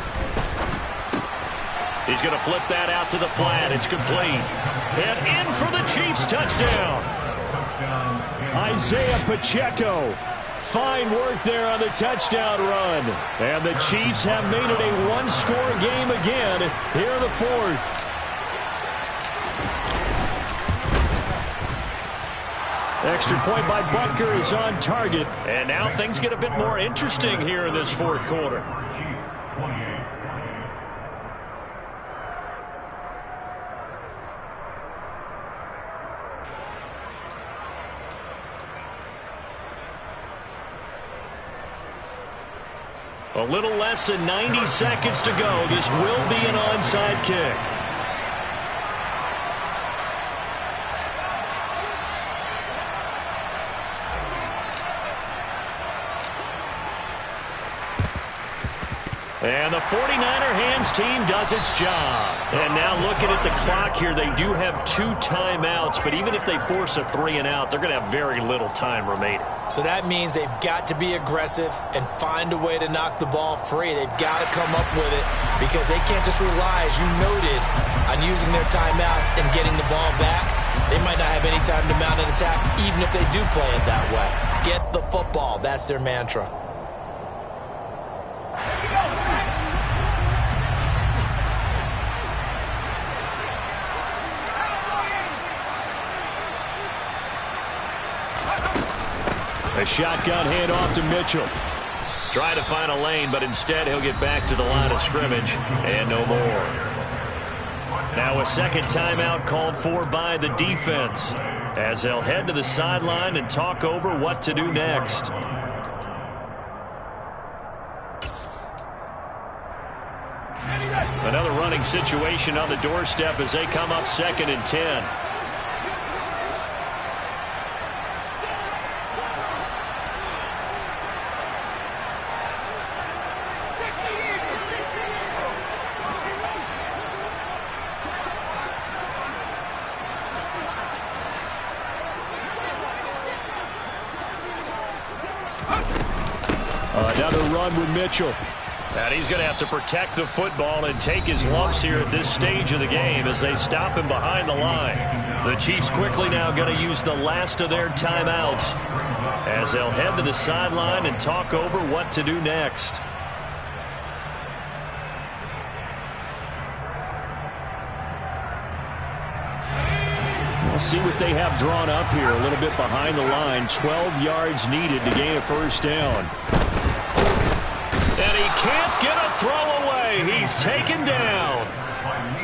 He's going to flip that out to the flat. It's complete. And in for the Chiefs touchdown. Isaiah Pacheco. Fine work there on the touchdown run. And the Chiefs have made it a one-score game again here in the 4th. Extra point by Butker is on target. And now things get a bit more interesting here in this 4th quarter. A little less than 90 seconds to go. This will be an onside kick. And the 49er hands team does its job. And now looking at the clock here, they do have 2 timeouts, but even if they force a 3-and-out, they're going to have very little time remaining. So that means they've got to be aggressive and find a way to knock the ball free. They've got to come up with it because they can't just rely, as you noted, on using their timeouts and getting the ball back. They might not have any time to mount an attack, even if they do play it that way. Get the football. That's their mantra. A shotgun handoff to Mitchell. Trying to find a lane, but instead he'll get back to the line of scrimmage and no more. Now a second timeout called for by the defense as they'll head to the sideline and talk over what to do next. Another running situation on the doorstep as they come up 2nd and 10. Another run with Mitchell. And he's going to have to protect the football and take his lumps here at this stage of the game as they stop him behind the line. The Chiefs quickly now going to use the last of their timeouts as they'll head to the sideline and talk over what to do next. We'll see what they have drawn up here a little bit behind the line. 12 yards needed to gain a first down. And he can't get a throw away. He's taken down.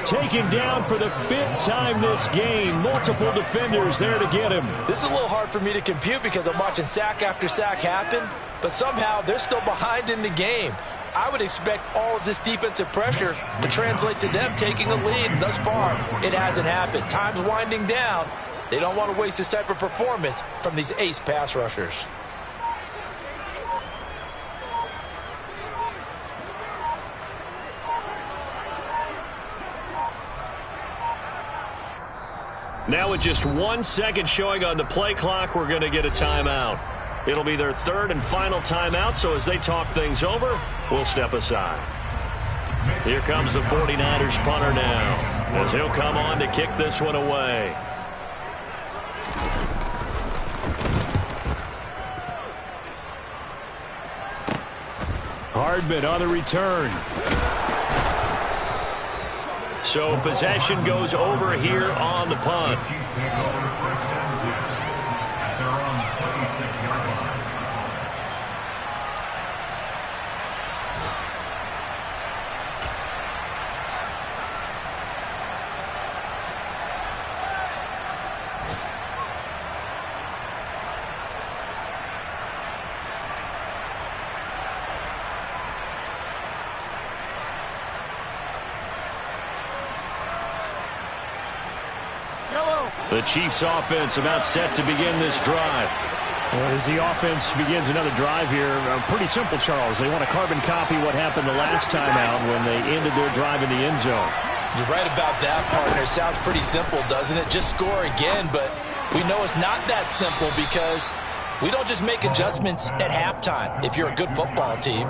Taken down for the 5th time this game. Multiple defenders there to get him. This is a little hard for me to compute because I'm watching sack after sack happen, but somehow they're still behind in the game. I would expect all of this defensive pressure to translate to them taking a lead. Thus far, it hasn't happened. Time's winding down. They don't want to waste this type of performance from these ace pass rushers. Now with just 1 second showing on the play clock, we're going to get a timeout. It'll be their 3rd and final timeout, so as they talk things over, we'll step aside. Here comes the 49ers punter now, as he'll come on to kick this one away. Hardman on the return. So possession goes over here on the punt. The Chiefs offense about set to begin this drive. Well, as the offense begins another drive here, pretty simple, Charles. They want to carbon copy what happened the last time out when they ended their drive in the end zone. You're right about that, partner. It sounds pretty simple, doesn't it? Just score again, but we know it's not that simple because we don't just make adjustments at halftime if you're a good football team.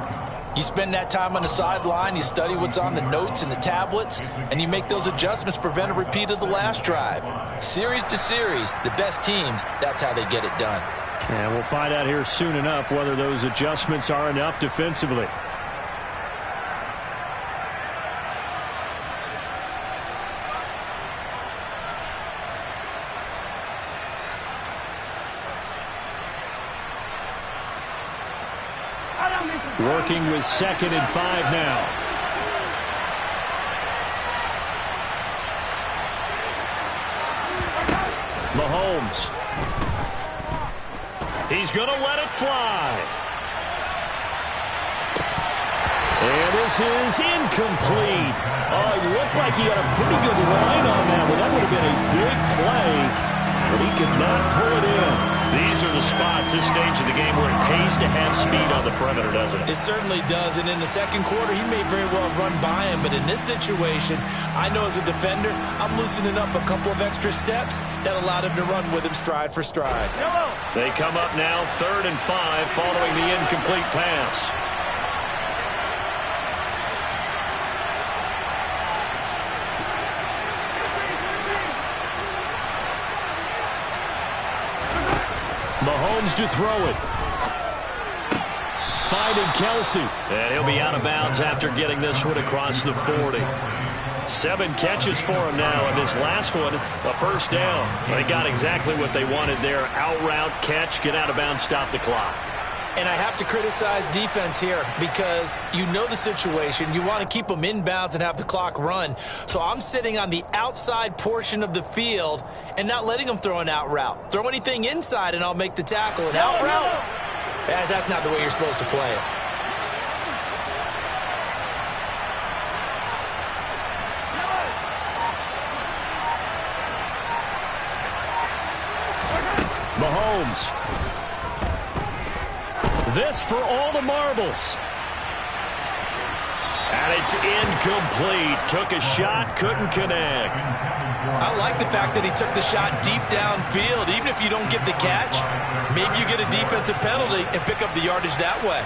You spend that time on the sideline, you study what's on the notes and the tablets, and you make those adjustments to prevent a repeat of the last drive. Series to series, the best teams, that's how they get it done. And we'll find out here soon enough whether those adjustments are enough defensively. Working with 2nd and 5 now. Mahomes. He's going to let it fly. And this is incomplete. Oh, it looked like he had a pretty good line on that, but that would have been a big play. But he could not pull it in. These are the spots, this stage of the game, where it pays to have speed on the perimeter, doesn't it? It certainly does, and in the second quarter, he may very well run by him, but in this situation, I know as a defender, I'm loosening up a couple of extra steps that allowed him to run with him stride for stride. They come up now 3rd and 5 following the incomplete pass. Mahomes to throw it. Finding Kelsey. And he'll be out of bounds after getting this one across the 40. 7 catches for him now, and this last one, a first down. They got exactly what they wanted there. Out route, catch, get out of bounds, stop the clock. And I have to criticize defense here because you know the situation. You want to keep them inbounds and have the clock run. So I'm sitting on the outside portion of the field and not letting them throw an out route. Throw anything inside and I'll make the tackle. An out route? That's not the way you're supposed to play it. Mahomes. This for all the marbles. And it's incomplete. Took a shot, couldn't connect. I like the fact that he took the shot deep downfield. Even if you don't get the catch, maybe you get a defensive penalty and pick up the yardage that way.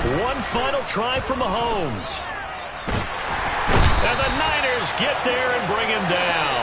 One final try for Mahomes. And the Niners get there and bring him down.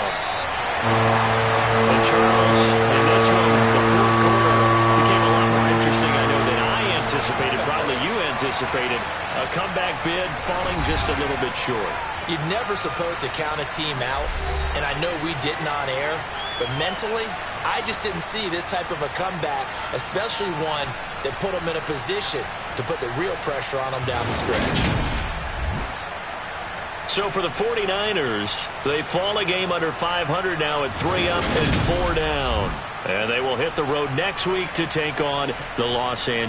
And Charles, in this one, the fourth quarter became a lot more interesting, I know, than I anticipated. Probably you anticipated. A comeback bid falling just a little bit short. You're never supposed to count a team out, and I know we didn't on air, but mentally, I just didn't see this type of a comeback, especially one that put them in a position to put the real pressure on them down the stretch. So for the 49ers, they fall a game under 500 now at 3 up and 4 down. And they will hit the road next week to take on the Los Angeles